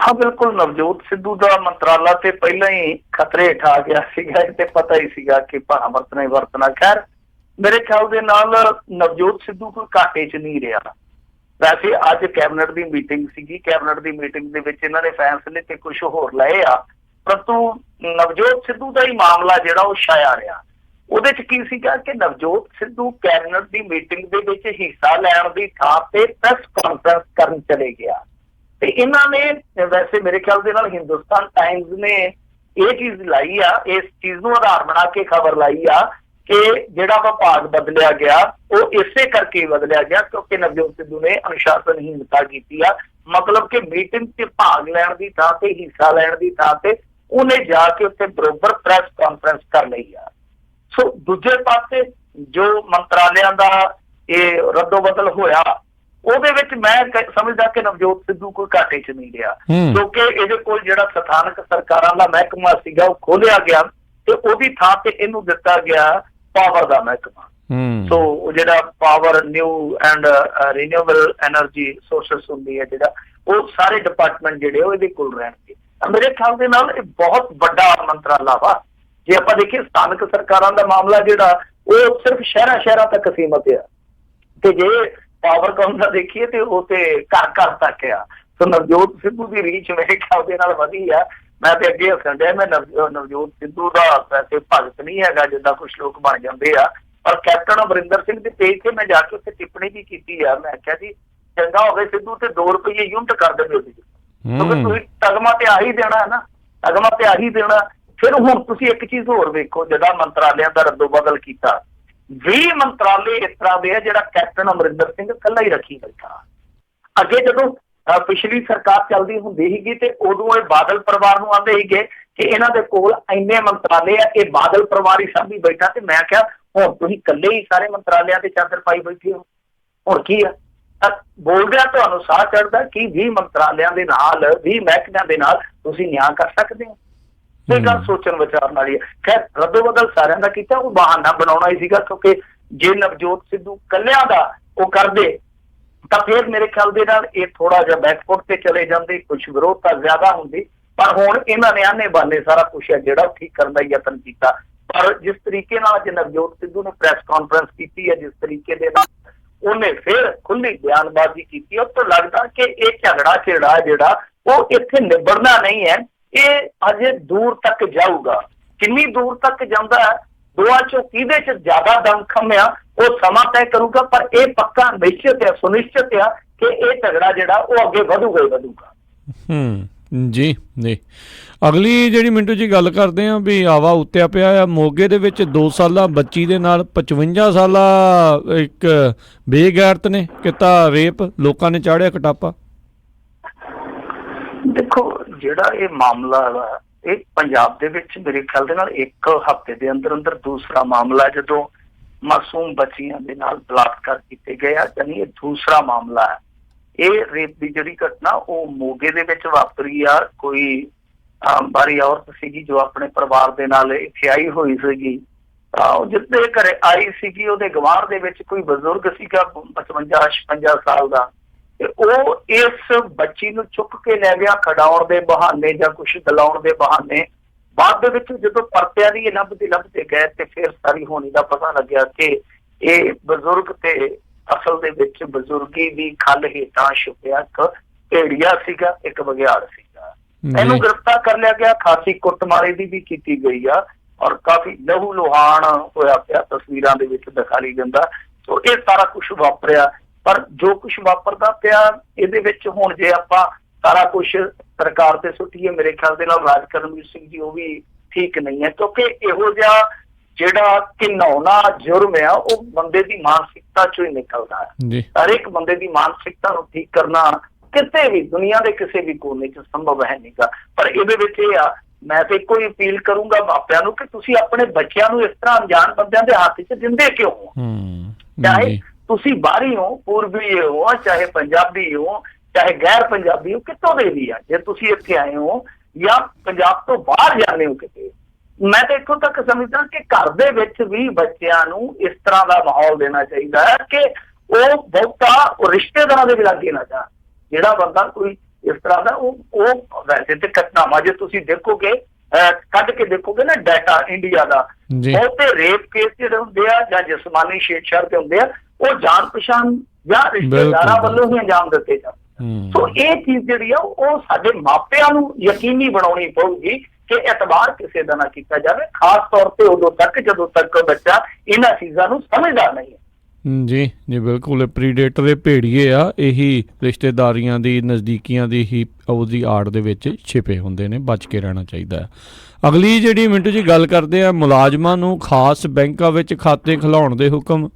ਹਾਂ ਬਿਲਕੁਲ, ਨਵਜੋਤ ਸਿੱਧੂ ਦਾ ਮੰਤਰਾਲਾ ਤੇ ਪਹਿਲਾਂ ਹੀ ਖਤਰੇ ਹੇਠ ਆ ਗਿਆ ਸੀਗਾ। ਇਹ ਤੇ ਪਤਾ ਹੀ ਸੀਗਾ ਕਿ ਭਾਣਾ ਵਰਤਣਾ ਹੀ ਵਰਤਣਾ। ਖੈਰ ਮੇਰੇ ਖਿਆਲ ਦੇ ਨਾਲ ਨਵਜੋਤ ਸਿੱਧੂ ਕੋਈ ਘਾਟੇ 'ਚ ਨਹੀਂ ਰਿਹਾ। ਵੈਸੇ ਅੱਜ ਕੈਬਨਿਟ ਦੀ ਮੀਟਿੰਗ ਸੀਗੀ, ਕੈਬਨਿਟ ਦੀ ਮੀਟਿੰਗ ਦੇ ਵਿੱਚ ਇਹਨਾਂ ਨੇ ਫੈਸਲੇ ਤੇ ਕੁਝ ਹੋਰ ਲਏ ਆ, ਪਰੰਤੂ ਨਵਜੋਤ ਸਿੱਧੂ ਦਾ ਹੀ ਮਾਮਲਾ ਜਿਹੜਾ ਉਹ ਛਾਇਆ ਰਿਹਾ। ਉਹਦੇ 'ਚ ਕੀ ਸੀਗਾ ਕਿ ਨਵਜੋਤ ਸਿੱਧੂ ਕੈਬਨਿਟ ਦੀ ਮੀਟਿੰਗ ਦੇ ਵਿੱਚ ਹਿੱਸਾ ਲੈਣ ਦੀ ਥਾਂ ਤੇ ਪ੍ਰੈਸ ਕਾਨਫਰੰਸ ਕਰਨ ਚਲੇ ਗਿਆ। ਤੇ ਇਹਨਾਂ ਨੇ ਵੈਸੇ ਮੇਰੇ ਖਿਆਲ ਦੇ ਨਾਲ ਹਿੰਦੁਸਤਾਨ ਟਾਈਮਜ਼ ਨੇ ਇਹ ਚੀਜ਼ ਲਾਈ ਆ, ਇਸ ਚੀਜ਼ ਨੂੰ ਆਧਾਰ ਬਣਾ ਕੇ ਖਬਰ ਲਾਈ ਆ ਕਿ ਜਿਹੜਾ ਵਿਭਾਗ ਬਦਲਿਆ ਗਿਆ ਉਹ ਇਸੇ ਕਰਕੇ ਬਦਲਿਆ ਗਿਆ ਕਿਉਂਕਿ ਨਵਜੋਤ ਸਿੱਧੂ ਨੇ ਅਨੁਸ਼ਾਸਨਹੀਣਤਾ ਕੀਤੀ ਆ। ਮਤਲਬ ਕਿ ਮੀਟਿੰਗ 'ਚ ਭਾਗ ਲੈਣ ਦੀ ਥਾਂ ਤੇ, ਹਿੱਸਾ ਲੈਣ ਦੀ ਥਾਂ ਤੇ ਉਹਨੇ ਜਾ ਕੇ ਉੱਥੇ ਬਰੋਬਰ ਪ੍ਰੈਸ ਕਾਨਫਰੰਸ ਕਰ ਲਈ ਆ। ਸੋ ਦੂਜੇ ਪਾਸੇ ਜੋ ਮੰਤਰਾਲਿਆਂ ਦਾ ਇਹ ਰੱਦੋ ਬਦਲ ਹੋਇਆ ਉਹਦੇ ਵਿੱਚ ਮੈਂ ਸਮਝਦਾ ਕਿ ਨਵਜੋਤ ਸਿੱਧੂ ਕੋਈ ਘਾਟੇ 'ਚ ਨਹੀਂ ਰਿਹਾ, ਕਿਉਂਕਿ ਇਹਦੇ ਕੋਲ ਜਿਹੜਾ ਸਥਾਨਕ ਸਰਕਾਰਾਂ ਦਾ ਮਹਿਕਮਾ ਸੀਗਾ ਉਹ ਖੋਲਿਆ ਗਿਆ ਤੇ ਉਹਦੀ ਥਾਂ ਤੇ ਇਹਨੂੰ ਦਿੱਤਾ ਗਿਆ ਪਾਵਰ ਦਾ ਮਹਿਕਮਾ। ਸੋ ਉਹ ਜਿਹੜਾ power, new and renewable energy sources ਹੁੰਦੀ ਹੈ, ਜਿਹੜਾ ਉਹ ਸਾਰੇ ਡਿਪਾਰਟਮੈਂਟ ਜਿਹੜੇ ਉਹ ਇਹਦੇ ਕੋਲ ਰਹਿਣਗੇ। ਮੇਰੇ ਖਿਆਲ ਦੇ ਨਾਲ ਇਹ ਬਹੁਤ ਵੱਡਾ ਮੰਤਰਾਲਾ ਵਾ। ਜੇ ਆਪਾਂ ਦੇਖੀਏ ਸਥਾਨਕ ਸਰਕਾਰਾਂ ਦਾ ਮਾਮਲਾ ਜਿਹੜਾ ਉਹ ਸਿਰਫ ਸ਼ਹਿਰਾਂ ਤੱਕ ਸੀਮਤ ਆ, ਤੇ ਜੇ ਪਾਵਰ ਕਾਮ ਦਾ ਦੇਖੀਏ ਤੇ ਉਹ ਤੇ ਘਰ ਘਰ ਤੱਕ ਆ। ਸੋ ਨਵਜੋਤ ਸਿੱਧੂ ਦੀ ਰੀਚ ਮੇਰੇ ਖਿਆਲ ਦੇ ਨਾਲ ਵਧੀ ਆ। ਮੈਂ ਤੇ ਅੱਗੇ ਹੱਸਣ ਡਿਆ, ਮੈਂ ਨਵਜੋਤ ਸਿੱਧੂ ਦਾ ਵੈਸੇ ਭਗਤ ਨਹੀਂ ਹੈਗਾ ਜਿੱਦਾਂ ਕੁਛ ਲੋਕ ਬਣ ਜਾਂਦੇ ਆ, ਪਰ ਕੈਪਟਨ ਅਮਰਿੰਦਰ ਸਿੰਘ ਦੇ ਪੇਜ ਤੇ ਮੈਂ ਜਾ ਕੇ ਉੱਥੇ ਟਿੱਪਣੀ ਵੀ ਕੀਤੀ ਆ। ਮੈਂ ਕਿਹਾ ਜੀ ਚੰਗਾ ਹੋਵੇ ਸਿੱਧੂ ਤੇ 2 ਰੁਪਏ ਯੂਨਿਟ ਕਰ ਦੇਵੇ ਸੀ, ਕਿਉਂਕਿ ਤੁਸੀਂ ਤਗਮਾ ਤੇ ਆਹੀ ਦੇਣਾ ਨਾ, ਤਗਮਾ ਤੇ ਆਹੀ ਦੇਣਾ। ਫਿਰ ਹੁਣ ਤੁਸੀਂ ਇੱਕ ਚੀਜ਼ ਹੋਰ ਵੇਖੋ, ਜਿਹੜਾ ਮੰਤਰਾਲਿਆਂ ਦਾ ਰੱਦੋ ਬਦਲ ਕੀਤਾ, 20 ਮੰਤਰਾਲੇ ਇਸ ਤਰ੍ਹਾਂ ਦੇ ਆ ਜਿਹੜਾ ਕੈਪਟਨ ਅਮਰਿੰਦਰ ਸਿੰਘ ਇਕੱਲਾ ਹੀ ਰੱਖੀ ਬੈਠਾ। ਅੱਗੇ ਜਦੋਂ ਪਿਛਲੀ ਸਰਕਾਰ ਚੱਲਦੀ ਹੁੰਦੀ ਸੀਗੀ ਤੇ ਉਦੋਂ ਇਹ ਬਾਦਲ ਪਰਿਵਾਰ ਨੂੰ ਆਉਂਦੇ ਸੀਗੇ ਕਿ ਇਹਨਾਂ ਦੇ ਕੋਲ ਇੰਨੇ ਮੰਤਰਾਲੇ ਆ, ਇਹ ਬਾਦਲ ਪਰਿਵਾਰ ਹੀ ਸਾਂਭੀ ਬੈਠਾ। ਤੇ ਮੈਂ ਕਿਹਾ ਹੁਣ ਤੁਸੀਂ ਇਕੱਲੇ ਹੀ ਸਾਰੇ ਮੰਤਰਾਲਿਆਂ ਤੇ ਚਾਦਰ ਪਾਈ ਬੈਠੇ ਹੋ, ਹੁਣ ਕੀ ਆ? ਬੋਲਦਿਆਂ ਤੁਹਾਨੂੰ ਸਾਹ ਚੜਦਾ ਕਿ 20 ਮੰਤਰਾਲਿਆਂ ਦੇ ਨਾਲ, 20 ਮਹਿਕਮਿਆਂ ਦੇ ਨਾਲ ਤੁਸੀਂ ਨਿਆਂ ਕਰ ਸਕਦੇ ਹੋ? ਇਹ ਗੱਲ ਸੋਚਣ ਵਿਚਾਰਨ ਵਾਲੀ ਹੈ। ਖੈਰ ਰੱਦੋ ਬਦਲ ਸਾਰਿਆਂ ਦਾ ਕੀਤਾ, ਉਹ ਬਹਾਨਾ ਬਣਾਉਣਾ ਹੀ ਸੀਗਾ, ਕਿਉਂਕਿ ਜੇ ਨਵਜੋਤ ਸਿੱਧੂ ਕੱਲਿਆਂ ਦਾ ਉਹ ਕਰਦੇ ਤਾਂ ਫਿਰ ਮੇਰੇ ਖਿਆਲ ਦੇ ਨਾਲ ਇਹ ਥੋੜਾ ਜਿਹਾ ਬੈਕਫੁੱਟ ਤੇ ਚਲੇ ਜਾਂਦੇ, ਕੁਛ ਵਿਰੋਧਤਾ ਜ਼ਿਆਦਾ ਹੁੰਦੀ। ਪਰ ਹੁਣ ਇਹਨਾਂ ਨੇ ਆਨੇ ਬਾਨੇ ਸਾਰਾ ਕੁਛ ਹੈ ਜਿਹੜਾ ਉਹ ਠੀਕ ਕਰਨ ਦਾ ਯਤਨ ਕੀਤਾ। ਪਰ ਜਿਸ ਤਰੀਕੇ ਨਾਲ ਅੱਜ ਨਵਜੋਤ ਸਿੱਧੂ ਨੇ ਪ੍ਰੈਸ ਕਾਨਫਰੰਸ ਕੀਤੀ ਹੈ, ਜਿਸ ਤਰੀਕੇ ਦੇ ਨਾਲ ਉਹਨੇ ਫਿਰ ਖੁੱਲੀ ਬਿਆਨਬਾਜ਼ੀ ਕੀਤੀ, ਉਹ ਤੋਂ ਲੱਗਦਾ ਕਿ ਇਹ ਝਗੜਾ ਛੇੜਾ ਜਿਹੜਾ ਉਹ ਇੱਥੇ ਨਿਬੜਨਾ ਨਹੀਂ ਹੈ, ਇਹ ਅਜੇ ਦੂਰ ਤੱਕ ਜਾਊਗਾ। ਕਿੰਨੀ ਦੂਰ ਤੱਕ ਜਾਂਦਾ ਹੈ, ਦੋਵਾਂ ਚੋਂ ਕਿਹਦੇ 'ਚ ਜ਼ਿਆਦਾ ਦਮਖਮ ਆ ਉਹ ਸਮਾਂ ਤੈਅ ਕਰੂਗਾ। ਪਰ ਇਹ ਪੱਕਾ ਨਿਸ਼ਚਿਤ ਹੈ, ਸੁਨਿਸ਼ਚਿਤ ਆ ਕਿ ਇਹ ਝਗੜਾ ਜਿਹੜਾ ਉਹ ਅੱਗੇ ਵਧੂਗਾ ਹੀ ਵਧੂਗਾ। ਜੀ ਜੀ। ਅਗਲੀ ਜਿਹੜੀ ਮਿੰਟੂ ਜੀ ਗੱਲ ਕਰਦੇ ਆ ਵੀ ਆਵਾ ਉੱਤਿਆ ਪਿਆ ਆ ਮੋਗੇ ਦੇ ਵਿੱਚ 2 ਸਾਲਾ ਬੱਚੀ ਦੇ ਨਾਲ 55 ਸਾਲਾ ਇੱਕ ਬੇਗੈਰਤ ਨੇ ਕੀਤਾ ਰੇਪ, ਲੋਕਾਂ ਨੇ ਚਾੜਿਆ ਕਟਾਪਾ। ਦੇਖੋ ਜਿਹੜਾ ਇਹ ਮਾਮਲਾ ਵਾ ਇਹ ਪੰਜਾਬ ਦੇ ਵਿੱਚ ਮੇਰੇ ਖਿਆਲ ਦੇ ਨਾਲ 1 ਹਫ਼ਤੇ ਦੇ ਅੰਦਰ ਅੰਦਰ ਦੂਸਰਾ ਮਾਮਲਾ, ਜਦੋਂ ਮਾਸੂਮ ਬੱਚੀਆਂ ਦੇ ਨਾਲ ਬਲਾਤਕਾਰ ਕੀਤੇ ਗਏ ਆ, ਯਾਨੀ ਇਹ ਦੂਸਰਾ ਮਾਮਲਾ ਹੈ। ਇਹ ਰੇਪ ਦੀ ਜਿਹੜੀ ਘਟਨਾ ਉਹ ਮੋਗੇ ਦੇ ਵਿੱਚ ਵਾਪਰੀ ਆ। ਕੋਈ ਬਾਰੀ ਔਰਤ ਸੀਗੀ ਜੋ ਆਪਣੇ ਪਰਿਵਾਰ ਦੇ ਨਾਲ ਇੱਥੇ ਆਈ ਹੋਈ ਸੀਗੀ, ਉਹ ਜਿੱਦੇ ਘਰੇ ਆਈ ਸੀਗੀ ਉਹਦੇ ਗਵਾਂਢ ਦੇ ਵਿੱਚ ਕੋਈ ਬਜ਼ੁਰਗ ਸੀਗਾ 55-56 ਸਾਲ ਦਾ, ਤੇ ਉਹ ਇਸ ਬੱਚੀ ਨੂੰ ਚੁੱਕ ਕੇ ਲੈ ਗਿਆ ਖਡਾਉਣ ਦੇ ਬਹਾਨੇ ਜਾਂ ਕੁਛ ਦਿਲਾਉਣ ਦੇ ਬਹਾਨੇ। ਬਾਅਦ ਦੇ ਵਿੱਚ ਜਦੋਂ ਪਰਤਿਆਂ ਦੀ ਇਹ ਲੱਭਦੇ ਗਏ ਤੇ ਫਿਰ ਸਾਰੀ ਹੋਣੀ ਦਾ ਪਤਾ ਲੱਗਿਆ ਕਿ ਇਹ ਬਜ਼ੁਰਗ ਤੇ ਅਸਲ ਦੇ ਵਿੱਚ ਬਜ਼ੁਰਗੀ ਦੀ ਖੱਲ ਹੇਠਾਂ ਛੁਪਿਆ ਇੱਕ ਭੇੜੀਆ ਸੀਗਾ, ਇੱਕ ਬਘਿਆੜ ਸੀਗਾ। ਇਹਨੂੰ ਗ੍ਰਿਫਤਾਰ ਕਰ ਲਿਆ ਗਿਆ, ਖਾਸੀ ਕੁੱਟਮਾਰੇ ਦੀ ਵੀ ਕੀਤੀ ਗਈ ਆ ਔਰ ਕਾਫੀ ਲਹੂ ਲੁਹਾਨ ਹੋਇਆ ਪਿਆ, ਤਸਵੀਰਾਂ ਦੇ ਵਿੱਚ ਦਿਖਾਈ ਜਾਂਦਾ। ਸੋ ਇਹ ਸਾਰਾ ਕੁਛ ਵਾਪਰਿਆ। ਪਰ ਜੋ ਕੁਛ ਵਾਪਰਦਾ ਪਿਆ ਇਹਦੇ ਵਿੱਚ ਹੁਣ ਜੇ ਆਪਾਂ ਸਾਰਾ ਕੁਛ ਸਰਕਾਰ ਤੇ ਸੁੱਟੀਏ, ਮੇਰੇ ਖਿਆਲ ਦੇ ਨਾਲ ਰਾਜ ਕਰਮਵੀਰ ਸਿੰਘ ਜੀ ਉਹ ਵੀ ਠੀਕ ਨਹੀਂ ਹੈ, ਕਿਉਂਕਿ ਇਹੋ ਜਿਹਾ ਜਿਹੜਾ ਘਿਨਾਉਣਾ ਜੁਰਮ ਆ ਉਹ ਬੰਦੇ ਦੀ ਮਾਨਸਿਕਤਾ ਚੋਂ ਹੀ ਨਿਕਲਦਾ ਹੈ। ਹਰ ਇੱਕ ਬੰਦੇ ਦੀ ਮਾਨਸਿਕਤਾ ਨੂੰ ਠੀਕ ਕਰਨਾ ਕਿਸੇ ਵੀ ਦੁਨੀਆ ਦੇ ਕਿਸੇ ਵੀ ਕੋਨੇ 'ਚ ਸੰਭਵ ਹੈ ਨਹੀਂਗਾ। ਪਰ ਇਹਦੇ ਵਿੱਚ ਇਹ ਆ, ਮੈਂ ਤੇ ਇੱਕੋ ਹੀ ਅਪੀਲ ਕਰੂੰਗਾ ਮਾਪਿਆਂ ਨੂੰ ਕਿ ਤੁਸੀਂ ਆਪਣੇ ਬੱਚਿਆਂ ਨੂੰ ਇਸ ਤਰ੍ਹਾਂ ਅਣਜਾਣ ਬੰਦਿਆਂ ਦੇ ਹੱਥ 'ਚ ਦਿੰਦੇ ਕਿਉਂ ਹੋ? ਚਾਹੇ ਤੁਸੀਂ ਬਾਹਰੀ ਹੋ, ਪੂਰਬੀ ਹੋ, ਚਾਹੇ ਪੰਜਾਬੀ ਹੋ, ਚਾਹੇ ਗੈਰ ਪੰਜਾਬੀ ਹੋ, ਕਿਤੋਂ ਦੇ ਵੀ ਆ, ਜੇ ਤੁਸੀਂ ਇੱਥੇ ਆਏ ਹੋ ਜਾਂ ਪੰਜਾਬ ਤੋਂ ਬਾਹਰ ਜਾਂਦੇ ਹੋ ਕਿਤੇ, ਮੈਂ ਤਾਂ ਇੱਥੋਂ ਤੱਕ ਸਮਝਦਾ ਕਿ ਘਰ ਦੇ ਵਿੱਚ ਵੀ ਬੱਚਿਆਂ ਨੂੰ ਇਸ ਤਰ੍ਹਾਂ ਦਾ ਮਾਹੌਲ ਦੇਣਾ ਚਾਹੀਦਾ ਹੈ ਕਿ ਉਹ ਬਹੁਤਾ ਰਿਸ਼ਤੇਦਾਰਾਂ ਦੇ ਵੀ ਲਾਗੇ ਨਾ ਜਾਣ। ਜਿਹੜਾ ਬੰਦਾ ਕੋਈ ਇਸ ਤਰ੍ਹਾਂ ਦਾ ਉਹ ਵੈਸੇ ਤੇ ਘਟਨਾਵਾਂ ਜੇ ਤੁਸੀਂ ਦੇਖੋਗੇ, ਕੱਢ ਕੇ ਦੇਖੋਗੇ ਨਾ ਡਾਟਾ ਇੰਡੀਆ ਦਾ, ਬਹੁਤੇ ਰੇਪ ਕੇਸ ਜਿਹੜੇ ਹੁੰਦੇ ਆ ਜਾਂ ਜਿਸਮਾਨੀ ਛੇੜਛਾੜ ਤੇ ਹੁੰਦੇ ਆ ਉਹ ਜਾਣ ਪਛਾਣ ਜਾਂ ਰਿਸ਼ਤੇਦਾਰਾਂ ਵੱਲੋਂ ਹੀ ਅੰਜਾਮ ਦਿੱਤੇ ਜਾਂਦੇ। ਸੋ ਇਹ ਚੀਜ਼ ਜਿਹੜੀ ਆ ਉਹ ਸਾਡੇ ਮਾਪਿਆਂ ਨੂੰ ਯਕੀਨੀ ਬਣਾਉਣੀ ਪਊਗੀ ਕਿ ਇਤਬਾਰ ਕਿਸੇ ਦਾ ਨਾ ਕੀਤਾ ਜਾਵੇ, ਖਾਸ ਤੌਰ ਤੇ ਉਦੋਂ ਤੱਕ ਜਦੋਂ ਤੱਕ ਬੱਚਾ ਇਹਨਾਂ ਚੀਜ਼ਾਂ ਨੂੰ ਸਮਝਦਾ ਨਹੀਂ ਹੈ। ਜੀ ਜੀ ਬਿਲਕੁਲ, ਪ੍ਰੀਡੇਟਰ ਦੇ ਭੇੜੀਏ ਆ, ਇਹੀ ਰਿਸ਼ਤੇਦਾਰੀਆਂ ਦੀ ਨਜ਼ਦੀਕੀਆਂ ਦੀ ਹੀ ਉਹਦੀ ਆੜ ਦੇ ਵਿੱਚ ਛਿਪੇ ਹੁੰਦੇ ਨੇ, ਬਚ ਕੇ ਰਹਿਣਾ ਚਾਹੀਦਾ ਹੈ। ਅਗਲੀ ਜਿਹੜੀ ਮਿੰਟੂ ਜੀ ਗੱਲ ਕਰਦੇ ਆ, ਮੁਲਾਜ਼ਮਾਂ ਨੂੰ ਖਾਸ ਬੈਂਕਾਂ ਵਿੱਚ ਖਾਤੇ ਖੁਲਾਉਣ ਦੇ ਹੁਕਮ।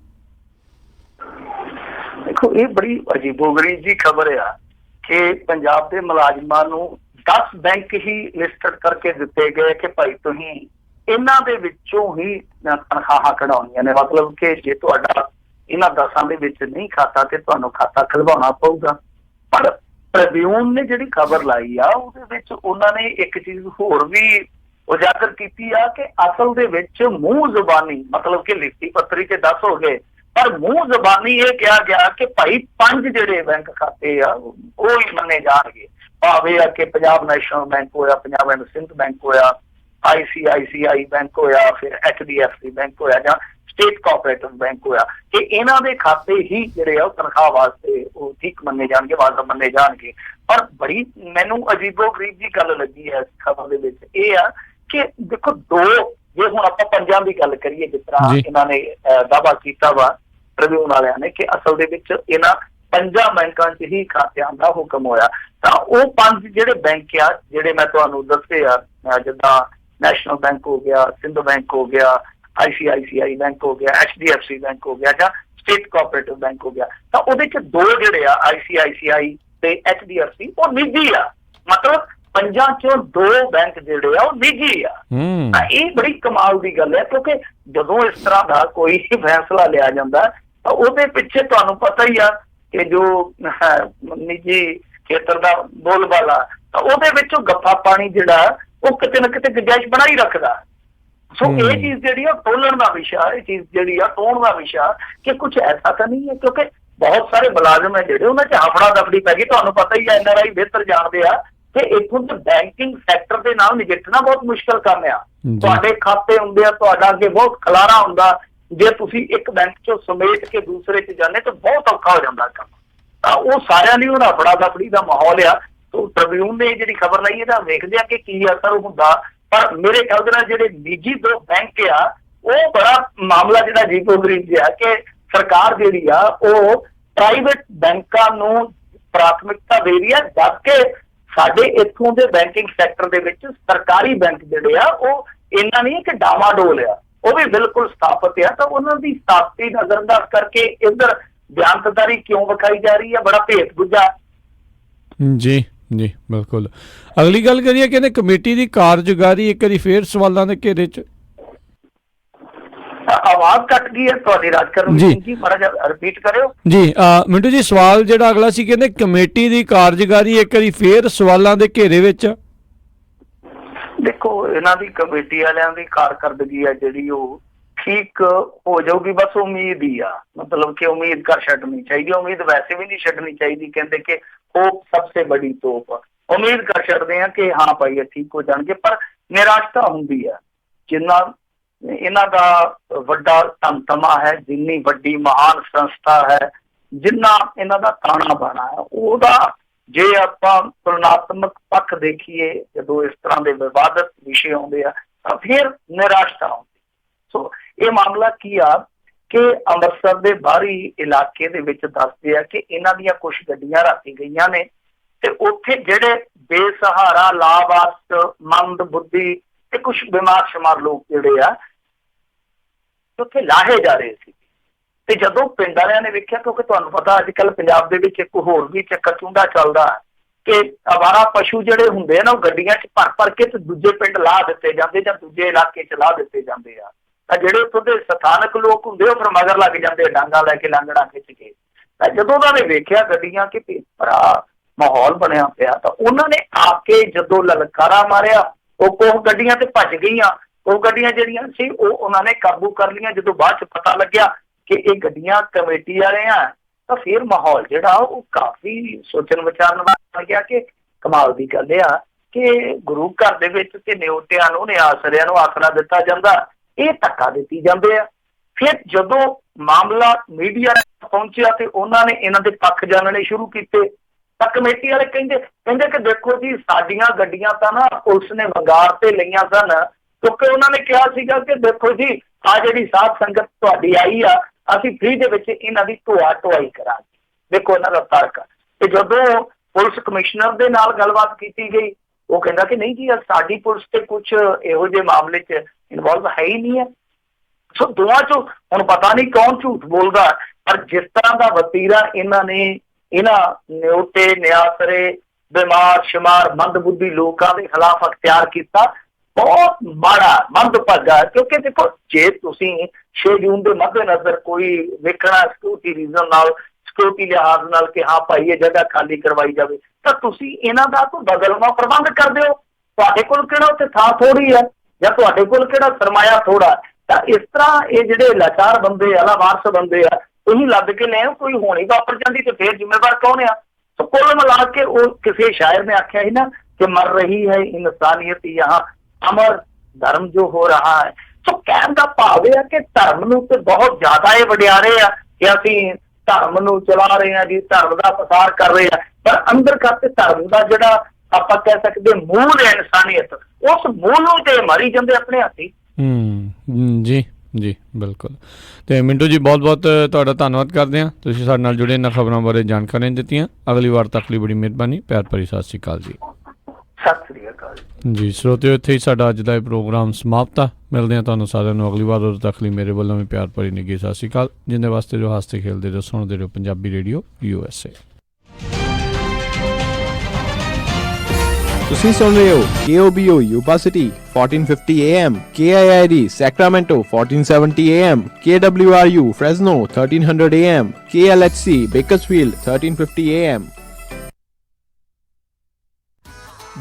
ਦੇਖੋ ਇਹ ਬੜੀ ਅਜੀਬੋ-ਗਰੀਬ ਜੀ ਖਬਰ ਆ ਕਿ ਪੰਜਾਬ ਦੇ ਮੁਲਾਜ਼ਮਾਂ ਨੂੰ 10 ਬੈਂਕ ਹੀ ਲਿਸਟਡ ਕਰਕੇ ਦਿੱਤੇ ਗਏ ਕਿ ਭਾਈ ਤੁਸੀਂ ਇਹਨਾਂ ਦੇ ਵਿੱਚੋਂ ਹੀ ਤਨਖਾਹਾਂ ਕਢਾਉਣੀਆਂ ਨੇ। ਮਤਲਬ ਕਿ ਜੇ ਤੁਹਾਡਾ ਇਹਨਾਂ 10 ਦੇ ਵਿੱਚ ਨਹੀਂ ਖਾਤਾ ਤੇ ਤੁਹਾਨੂੰ ਖਾਤਾ ਖੁਲਵਾਉਣਾ ਪਊਗਾ। ਪਰ ਟ੍ਰਿਬਿਊਨ ਨੇ ਜਿਹੜੀ ਖਬਰ ਲਾਈ ਆ ਉਹਦੇ ਵਿੱਚ ਉਹਨਾਂ ਨੇ ਇੱਕ ਚੀਜ਼ ਹੋਰ ਵੀ ਉਜਾਗਰ ਕੀਤੀ ਆ ਕਿ ਅਸਲ ਦੇ ਵਿੱਚ ਮੂੰਹ ਜ਼ੁਬਾਨੀ, ਮਤਲਬ ਕਿ ਲਿਖਤੀ ਪੱਤਰੀ ਤੇ 10 ਹੋ ਗਏ, ਪਰ ਮੂੰਹ ਜ਼ਬਾਨੀ ਇਹ ਕਿਹਾ ਗਿਆ ਕਿ ਭਾਈ 5 ਜਿਹੜੇ ਬੈਂਕ ਖਾਤੇ ਆ ਉਹ ਹੀ ਮੰਨੇ ਜਾਣਗੇ। ਭਾਵੇਂ ਆ ਕਿ ਪੰਜਾਬ ਨੈਸ਼ਨਲ ਬੈਂਕ ਹੋਇਆ, ਪੰਜਾਬ ਐਂਡ ਸਿੰਧ ਬੈਂਕ ਹੋਇਆ, ICICI ਬੈਂਕ ਹੋਇਆ, ਫਿਰ HDFC ਬੈਂਕ ਹੋਇਆ ਜਾਂ ਸਟੇਟ ਕੋਆਪਰੇਟਿਵ ਬੈਂਕ ਹੋਇਆ, ਕਿ ਇਹਨਾਂ ਦੇ ਖਾਤੇ ਹੀ ਜਿਹੜੇ ਆ ਉਹ ਤਨਖਾਹ ਵਾਸਤੇ ਉਹ ਠੀਕ ਮੰਨੇ ਜਾਣਗੇ, ਵਾਜਬ ਮੰਨੇ ਜਾਣਗੇ। ਪਰ ਬੜੀ ਮੈਨੂੰ ਅਜੀਬੋ-ਗਰੀਬ ਜੀ ਗੱਲ ਲੱਗੀ ਹੈ ਇਸ ਖਬਰ ਦੇ ਵਿੱਚ ਇਹ ਆ ਕਿ ਦੇਖੋ ਜੇ ਹੁਣ ਆਪਾਂ ਪੰਜਾਂ ਦੀ ਗੱਲ ਕਰੀਏ, ਜਿਸ ਤਰ੍ਹਾਂ ਇਹਨਾਂ ਨੇ ਦਾਅਵਾ ਕੀਤਾ ਵਾ ਟ੍ਰਿਬਿਊਨ ਵਾਲਿਆਂ ਨੇ ਕਿ ਅਸਲ ਦੇ ਵਿੱਚ ਇਹਨਾਂ 5 ਬੈਂਕਾਂ 'ਚ ਹੀ ਖਾਤਿਆਂ ਦਾ ਹੁਕਮ ਹੋਇਆ, ਤਾਂ ਉਹ 5 ਜਿਹੜੇ ਬੈਂਕ ਆ ਜਿਹੜੇ ਮੈਂ ਤੁਹਾਨੂੰ ਦੱਸੇ ਆ, ਜਿੱਦਾਂ ਨੈਸ਼ਨਲ ਬੈਂਕ ਹੋ ਗਿਆ, ਸਿੰਧ ਬੈਂਕ ਹੋ ਗਿਆ, ICICI ਬੈਂਕ ਹੋ ਗਿਆ, HDFC ਬੈਂਕ ਹੋ ਗਿਆ ਜਾਂ ਸਟੇਟ ਕੋਆਪਰੇਟਿਵ ਬੈਂਕ ਹੋ ਗਿਆ, ਤਾਂ ਉਹਦੇ 'ਚ 2 ਜਿਹੜੇ ਆ ICICI ਤੇ HDFC ਉਹ ਨਿੱਜੀ ਆ। ਮਤਲਬ 5 ਚੋਂ 2 ਬੈਂਕ ਜਿਹੜੇ ਆ ਉਹ ਨਿੱਜੀ ਆ। ਤਾਂ ਇਹ ਬੜੀ ਕਮਾਲ ਦੀ ਗੱਲ ਹੈ, ਕਿਉਂਕਿ ਜਦੋਂ ਇਸ ਤਰ੍ਹਾਂ ਦਾ ਕੋਈ ਫੈਸਲਾ ਲਿਆ ਜਾਂਦਾ ਤਾਂ ਉਹਦੇ ਪਿੱਛੇ ਤੁਹਾਨੂੰ ਪਤਾ ਹੀ ਆ ਕਿ ਜੋ ਨਿੱਜੀ ਖੇਤਰ ਦਾ ਬੋਲਬਾਲਾ, ਤਾਂ ਉਹਦੇ ਵਿੱਚੋਂ ਗੱਫਾ ਪਾਣੀ ਜਿਹੜਾ ਉਹ ਕਿਤੇ ਨਾ ਕਿਤੇ ਗੁੰਜਾਇਸ਼ ਬਣਾਈ ਰੱਖਦਾ। ਸੋ ਇਹ ਚੀਜ਼ ਜਿਹੜੀ ਆ ਟੋਲਣ ਦਾ ਵਿਸ਼ਾ, ਇਹ ਚੀਜ਼ ਜਿਹੜੀ ਆ ਟੋਣ ਦਾ ਵਿਸ਼ਾ ਕਿ ਕੁਝ ਐਸਾ ਤਾਂ ਨਹੀਂ ਹੈ, ਕਿਉਂਕਿ ਬਹੁਤ ਸਾਰੇ ਮੁਲਾਜ਼ਮ ਹੈ ਜਿਹੜੇ ਉਹਨਾਂ 'ਚ ਹਫੜਾ ਦਫੜੀ ਪੈ ਗਈ। ਤੁਹਾਨੂੰ ਪਤਾ ਹੀ ਹੈ, NRI ਬਿਹਤਰ ਜਾਣਦੇ ਆ ਕਿ ਇੱਥੋਂ ਦੇ ਬੈਂਕਿੰਗ ਸੈਕਟਰ ਦੇ ਨਾਲ ਨਜਿੱਠਣਾ ਬਹੁਤ ਮੁਸ਼ਕਲ ਕੰਮ ਆ। ਤੁਹਾਡੇ ਖਾਤੇ ਹੁੰਦੇ ਆ, ਤੁਹਾਡਾ ਅੱਗੇ ਬਹੁਤ ਖਲਾਰਾ ਹੁੰਦਾ, ਜੇ ਤੁਸੀਂ ਇੱਕ ਬੈਂਕ 'ਚੋਂ ਸਮੇਟ ਕੇ ਦੂਸਰੇ 'ਚ ਜਾਂਦੇ ਤਾਂ ਬਹੁਤ ਔਖਾ ਹੋ ਜਾਂਦਾ ਕੰਮ। ਤਾਂ ਉਹ ਸਾਰਿਆਂ ਲਈ ਉਹਦਾ ਹਫੜਾ ਦਫੜੀ ਦਾ ਮਾਹੌਲ ਆ। ਤੋ ਟ੍ਰਿਬਿਊਨ ਨੇ ਜਿਹੜੀ ਖਬਰ ਲਈ ਇਹਦਾ ਵੇਖਦੇ ਆ ਕਿ ਕੀ ਅਸਰ ਹੁੰਦਾ। ਪਰ ਮੇਰੇ ਖਿਆਲ ਦੇ ਨਾਲ ਜਿਹੜੇ ਨਿੱਜੀ 2 ਬੈਂਕ ਆ ਉਹ ਬੜਾ ਮਾਮਲਾ ਜਿਹੜਾ ਅਜੀਬੋ-ਗਰੀਬ ਜਿਹਾ ਕਿ ਸਰਕਾਰ ਜਿਹੜੀ ਆ ਉਹ ਪ੍ਰਾਈਵੇਟ ਬੈਂਕਾਂ ਨੂੰ ਪ੍ਰਾਥਮਿਕਤਾ ਦੇ ਰਹੀ ਆ, ਜਦਕਿ ਸਾਡੇ ਇੱਥੋਂ ਦੇ ਬੈਂਕਿੰਗ ਸੈਕਟਰ ਦੇ ਵਿੱਚ ਸਰਕਾਰੀ ਬੈਂਕ ਜਿਹੜੇ ਆ ਉਹ ਇਹਨਾਂ ਨਹੀਂ ਕਿ ਡਾਵਾਡੋਲ ਆ, ਉਹ ਵੀ ਬਿਲਕੁਲ ਸਥਾਪਿਤ ਆ। ਤਾਂ ਉਹਨਾਂ ਦੀ ਸਥਾਪਤੀ ਨਜ਼ਰਅੰਦਾਜ਼ ਕਰਕੇ ਇੱਧਰ ਬਿਆਨਤਦਾਰੀ ਕਿਉਂ ਵਿਖਾਈ ਜਾ ਰਹੀ ਆ, ਬੜਾ ਭੇਤ ਗੁੱਝਾ। ਜੀ ਜੀ ਬਿਲਕੁਲ। ਅਗਲੀ ਗੱਲ ਕਰੀਏ, ਕਹਿੰਦੇ ਕਮੇਟੀ ਦੀ ਕਾਰਜਕਾਰੀ ਇੱਕ ਵਾਰੀ ਫੇਰ ਸਵਾਲਾਂ ਦੇ ਘੇਰੇ 'ਚ। ਆਵਾਜ਼ ਕੱਟ ਗਈ ਹੈ ਤੁਹਾਡੀ ਰਾਜਕਰਨ ਜੀ, ਮਾੜਾ ਜਿਹਾ ਰਿਪੀਟ ਕਰਿਓ ਜੀ। ਮਿੰਟੂ ਜੀ ਸਵਾਲ ਜਿਹੜਾ ਅਗਲਾ ਸੀ, ਕਹਿੰਦੇ ਕਮੇਟੀ ਦੀ ਕਾਰਜਕਾਰੀ ਇੱਕ ਵਾਰੀ ਫੇਰ ਸਵਾਲਾਂ ਦੇ ਘੇਰੇ ਵਿੱਚ। ਦੇਖੋ ਇਹਨਾਂ ਦੀ ਕਮੇਟੀ ਵਾਲਿਆਂ ਦੀ ਕਾਰਕਰਦਗੀ ਆ ਜਿਹੜੀ ਉਹ ਠੀਕ ਹੋ ਜਾਊਗੀ, ਬਸ ਉਮੀਦ ਹੀ ਆ। ਮਤਲਬ ਕਿ ਉਮੀਦ ਕਰ ਛੱਡਣੀ ਚਾਹੀਦੀ, ਉਮੀਦ ਵੈਸੇ ਵੀ ਨਹੀਂ ਛੱਡਣੀ ਚਾਹੀਦੀ। ਕਹਿੰਦੇ ਕਿ ਹੋਪ ਸਭਸੇ ਬੜੀ ਤੋਪ, ਉਮੀਦ ਕਰ ਛੱਡਦੇ ਆ ਕਿ ਹਾਂ ਭਾਈ ਇਹ ਠੀਕ ਹੋ ਜਾਣਗੇ, ਪਰ ਨਿਰਾਸ਼ਤਾ ਹੁੰਦੀ ਆ। ਜਿੰਨਾ ਇਹਨਾਂ ਦਾ ਵੱਡਾ ਧਮਧਮਾ ਹੈ, ਜਿੰਨੀ ਵੱਡੀ ਮਹਾਨ ਸੰਸਥਾ ਹੈ, ਜਿੰਨਾ ਇਹਨਾਂ ਦਾ ਤਾਣਾ ਬਾਣਾ ਹੈ, ਉਹਦਾ ਜੇ ਆਪਾਂ ਤੁਲਨਾਤਮਕ ਪੱਖ ਦੇਖੀਏ, ਜਦੋਂ ਇਸ ਤਰ੍ਹਾਂ ਦੇ ਵਿਵਾਦਤ ਵਿਸ਼ੇ ਆਉਂਦੇ ਆ ਤਾਂ ਫਿਰ ਨਿਰਾਸ਼ਤਾ ਆਉਂਦੀ। ਸੋ ਇਹ ਮਾਮਲਾ ਕੀ ਆ ਕਿ ਅੰਮ੍ਰਿਤਸਰ ਦੇ ਬਾਹਰੀ ਇਲਾਕੇ ਦੇ ਵਿੱਚ ਦੱਸਦੇ ਆ ਕਿ ਇਹਨਾਂ ਦੀਆਂ ਕੁਝ ਗੱਡੀਆਂ ਰਾਤੀ ਗਈਆਂ ਨੇ ਤੇ ਉੱਥੇ ਜਿਹੜੇ ਬੇਸਹਾਰਾ, ਲਾਵਾਰਸ, ਮੰਦ ਬੁੱਧੀ ਤੇ ਕੁਝ ਬਿਮਾਰ ਸ਼ਮਾਰ ਲੋਕ ਜਿਹੜੇ ਆ ਉੱਥੇ ਲਾਹੇ ਜਾ ਰਹੇ ਸੀ। ਤੇ ਜਦੋਂ ਪਿੰਡ ਵਾਲਿਆਂ ਨੇ ਵੇਖਿਆ, ਕਿਉਂਕਿ ਤੁਹਾਨੂੰ ਪਤਾ ਅੱਜ ਕੱਲ੍ਹ ਪੰਜਾਬ ਦੇ ਵਿੱਚ ਇੱਕ ਹੋਰ ਵੀ ਚੱਕਰ ਚੁੰਡਾ ਚੱਲਦਾ ਕਿ ਅਵਾਰਾ ਪਸ਼ੂ ਜਿਹੜੇ ਹੁੰਦੇ ਆ ਨਾ ਉਹ ਗੱਡੀਆਂ 'ਚ ਭਰ ਕੇ ਤੇ ਦੂਜੇ ਪਿੰਡ ਲਾ ਦਿੱਤੇ ਜਾਂਦੇ ਜਾਂ ਦੂਜੇ ਇਲਾਕੇ 'ਚ ਲਾ ਦਿੱਤੇ ਜਾਂਦੇ ਆ। ਤਾਂ ਜਿਹੜੇ ਉੱਥੋਂ ਦੇ ਸਥਾਨਕ ਲੋਕ ਹੁੰਦੇ ਉਹ ਫਿਰ ਮਗਰ ਲੱਗ ਜਾਂਦੇ, ਡਾਂਗਾ ਲੈ ਕੇ ਲਾਂਗੜਾ ਖਿੱਚ ਕੇ। ਤਾਂ ਜਦੋਂ ਉਹਨਾਂ ਨੇ ਵੇਖਿਆ ਗੱਡੀਆਂ ਕਿ ਭਰਾ ਮਾਹੌਲ ਬਣਿਆ ਪਿਆ, ਤਾਂ ਉਹਨਾਂ ਨੇ ਆ ਕੇ ਜਦੋਂ ਲਲਕਾਰਾ ਮਾਰਿਆ, ਉਹ ਕੋਹ ਗੱਡੀਆਂ ਤੇ ਭੱਜ ਗਈਆਂ। ਉਹ ਗੱਡੀਆਂ ਜਿਹੜੀਆਂ ਸੀ ਉਹ ਉਹਨਾਂ ਨੇ ਕਾਬੂ ਕਰ ਲਈਆਂ। ਜਦੋਂ ਬਾਅਦ 'ਚ ਪਤਾ ਲੱਗਿਆ ਕਿ ਇਹ ਗੱਡੀਆਂ ਕਮੇਟੀ ਵਾਲੇ ਆ, ਤਾਂ ਫਿਰ ਮਾਹੌਲ ਜਿਹੜਾ ਉਹ ਕਾਫੀ ਸੋਚਣ ਵਿਚਾਰਨ ਵਾਲਾ ਬਣ ਗਿਆ ਕਿ ਕਮਾਲ ਦੀ ਗੱਲ ਆ ਕਿ ਗੁਰੂ ਘਰ ਦੇ ਵਿੱਚ ਤੇ ਨਿਉਤਿਆਂ ਨੂੰ, ਨਿਆਸਰਿਆਂ ਨੂੰ ਆਸਰਾ ਦਿੱਤਾ ਜਾਂਦਾ, ਇਹ ਧੱਕਾ ਦਿੱਤੀ ਜਾਂਦੇ ਆ। ਫਿਰ ਜਦੋਂ ਮਾਮਲਾ ਮੀਡੀਆ ਪਹੁੰਚਿਆ ਤੇ ਉਹਨਾਂ ਨੇ ਇਹਨਾਂ ਦੇ ਪੱਖ ਜਾਣਨੇ ਸ਼ੁਰੂ ਕੀਤੇ, ਤਾਂ ਕਮੇਟੀ ਵਾਲੇ ਕਹਿੰਦੇ ਕਿ ਦੇਖੋ ਜੀ ਸਾਡੀਆਂ ਗੱਡੀਆਂ ਤਾਂ ਨਾ ਪੁਲਿਸ ਨੇ ਵੰਗਾਰ ਤੇ ਲਈਆਂ ਸਨ, ਕਿਉਂਕਿ ਉਹਨਾਂ ਨੇ ਕਿਹਾ ਸੀਗਾ ਕਿ ਦੇਖੋ ਜੀ ਆਹ ਜਿਹੜੀ ਸਾਧ ਸੰਗਤ ਤੁਹਾਡੀ ਆਈ ਆ ਅਸੀਂ ਫ੍ਰੀ ਦੇ ਵਿੱਚ ਇਹਨਾਂ ਦੀ ਢੋਆਈ ਕਰਾਂਗੇ। ਦੇਖੋ ਇਹਨਾਂ ਦਾ ਤਰਕ। ਤੇ ਜਦੋਂ ਪੁਲਿਸ ਕਮਿਸ਼ਨਰ ਦੇ ਨਾਲ ਗੱਲਬਾਤ ਕੀਤੀ ਗਈ, ਉਹ ਕਹਿੰਦਾ ਕਿ ਨਹੀਂ ਜੀ ਸਾਡੀ ਪੁਲਿਸ ਤੇ ਕੁਝ ਇਹੋ ਜਿਹੇ ਮਾਮਲੇ 'ਚ ਇਨਵੋਲਵ ਹੈ ਹੀ ਨਹੀਂ ਹੈ। ਸੋ ਦੋਵਾਂ 'ਚੋਂ ਹੁਣ ਪਤਾ ਨਹੀਂ ਕੌਣ ਝੂਠ ਬੋਲਦਾ, ਪਰ ਜਿਸ ਤਰ੍ਹਾਂ ਦਾ ਵਤੀਰਾ ਇਹਨਾਂ ਨੇ ਇਹਨਾਂ ਨਿਉਤੇ ਨਿਆਸਰੇ ਬਿਮਾਰ ਸ਼ਮਾਰ ਮੰਦਬੁੱਧੀ ਲੋਕਾਂ ਦੇ ਖਿਲਾਫ ਅਖਤਿਆਰ ਕੀਤਾ, ਬਹੁਤ ਮਾੜਾ ਮੰਦਭਾਗਾ। ਕਿਉਂਕਿ ਦੇਖੋ ਜੇ ਤੁਸੀਂ 6 ਜੂਨ ਦੇ ਮੱਦੇਨਜ਼ਰ ਕੋਈ ਵੇਖਣਾ ਸਿਕਿਉਰਿਟੀ ਰੀਜ਼ਨ ਨਾਲ, ਸਿਕਿਉਰਿਟੀ ਲਿਹਾਜ਼ ਨਾਲ ਕਿ ਹਾਂ ਭਾਈ ਇਹ ਜਗ੍ਹਾ ਖਾਲੀ ਕਰਵਾਈ ਜਾਵੇ, ਤਾਂ ਤੁਸੀਂ ਇਹਨਾਂ ਦਾ ਤੋਂ ਬਦਲਵਾ ਪ੍ਰਬੰਧ ਕਰ ਦਿਓ। ਤੁਹਾਡੇ ਕੋਲ ਕਿਹੜਾ ਉੱਥੇ ਥਾਂ ਥੋੜੀ ਹੈ, ਜਾਂ ਤੁਹਾਡੇ ਕੋਲ ਕਿਹੜਾ ਸਰਮਾਇਆ ਥੋੜਾ। ਤਾਂ ਇਸ ਤਰ੍ਹਾਂ ਇਹ ਜਿਹੜੇ ਲਾਚਾਰ ਬੰਦੇ ਆ, ਲਾਵਾਰਸ ਬੰਦੇ ਆ, ਤੁਸੀਂ ਲੱਦ ਕੇ ਲੈ ਕੋਈ ਹੋਣੀ ਵਾਪਰ ਜਾਂਦੀ ਤੇ ਫੇਰ ਜ਼ਿੰਮੇਵਾਰ ਕੌਣ ਆ? ਸੋ ਕੁੱਲ ਮਿਲਾ ਕੇ ਉਹ ਕਿਸੇ ਸ਼ਾਇਰ ਨੇ ਆਖਿਆ ਸੀ ਨਾ ਕਿ ਮਰ ਰਹੀ ਹੈ ਇਨਸਾਨੀਅਤ ਯਹਾਂ, ਅਮਰ ਧਰਮ ਜੋ ਹੋ ਰਹਾ ਹੈ। ਸੋ ਕਹਿਣ ਦਾ ਭਾਵ ਇਹ ਆ ਕਿ ਧਰਮ ਨੂੰ ਤੇ ਬਹੁਤ ਜ਼ਿਆਦਾ ਇਹ ਵਡਿਆਰੇ ਆ ਕਿ ਅਸੀਂ ਧਰਮ ਨੂੰ ਚਲਾ ਰਹੇ ਹਾਂ ਜੀ, ਧਰਮ ਦਾ ਪ੍ਰਸਾਰ ਕਰ ਰਹੇ ਆ, ਪਰ ਅੰਦਰ ਖਾਤੇ ਧਰਮ ਦਾ ਜਿਹੜਾ ਆਪਾਂ ਕਹਿ ਸਕਦੇ ਮੂਲ ਹੈ ਇਨਸਾਨੀਅਤ, ਉਸ ਮੂਲ ਨੂੰ ਤੇ ਮਾਰੀ ਜਾਂਦੇ ਆਪਣੇ ਹੱਥੀ। ਜੀ ਜੀ ਬਿਲਕੁਲ। ਤੇ ਮਿੰਟੂ ਜੀ ਬਹੁਤ ਬਹੁਤ ਤੁਹਾਡਾ ਧੰਨਵਾਦ ਕਰਦੇ ਹਾਂ, ਤੁਸੀਂ ਸਾਡੇ ਨਾਲ ਜੁੜੇ ਇਹਨਾਂ ਖਬਰਾਂ ਬਾਰੇ ਜਾਣਕਾਰੀਆਂ ਦਿੱਤੀਆਂ। ਅਗਲੀ ਵਾਰ ਤੱਕ ਲਈ ਬੜੀ ਮਿਹਰਬਾਨੀ। ਪਿਆਰ ਭਰੀ ਸਤਿ ਸ਼੍ਰੀ ਅਕਾਲ ਜੀ। ਸਤਿ ਸ੍ਰੀ ਅਕਾਲ ਜੀ ਸਰੋਤਿਓ, ਇੱਥੇ ਹੀ ਸਾਡਾ ਅੱਜ ਦਾ ਇਹ ਪ੍ਰੋਗਰਾਮ ਸਮਾਪਤ ਆ। ਮਿਲਦੇ ਹਾਂ ਤੁਹਾਨੂੰ ਸਾਰਿਆਂ ਨੂੰ ਅਗਲੀ ਵਾਰ। ਉਦੋਂ ਤੱਕ ਲਈ ਮੇਰੇ ਵੱਲੋਂ ਵੀ ਪਿਆਰ ਭਰੀ ਨਿੱਘੀ ਸਤਿ ਸ਼੍ਰੀ ਅਕਾਲ। ਜਿੰਦੇ ਵਾਸਤੇ ਜੋ ਹੱਸਦੇ ਖੇਲਦੇ ਰਹੋ, ਸੁਣਦੇ ਰਹੋ ਪੰਜਾਬੀ ਰੇਡੀਓ USA। ਤੁਸੀਂ ਸੁਣ ਰਹੇ ਹੋ KOBO Yuba City 1450 AM, KIID Sacramento 1470 AM, KWRU Fresno 1300 AM, KLHC Bakersfield 1350 AM।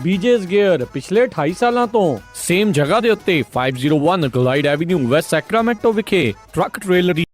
BJ's Gear ਪਿਛਲੇ 28 ਸਾਲਾਂ ਤੋਂ ਸੇਮ ਜਗ੍ਹਾ ਦੇ ਉੱਤੇ 501 ਗਲਾਈਡ ਐਵੀਨਿਊ ਵੈਸਟ ਸੈਕਰਾਮੈਂਟੋ ਵਿਖੇ ਟਰੱਕ ਟ੍ਰੇਲਰ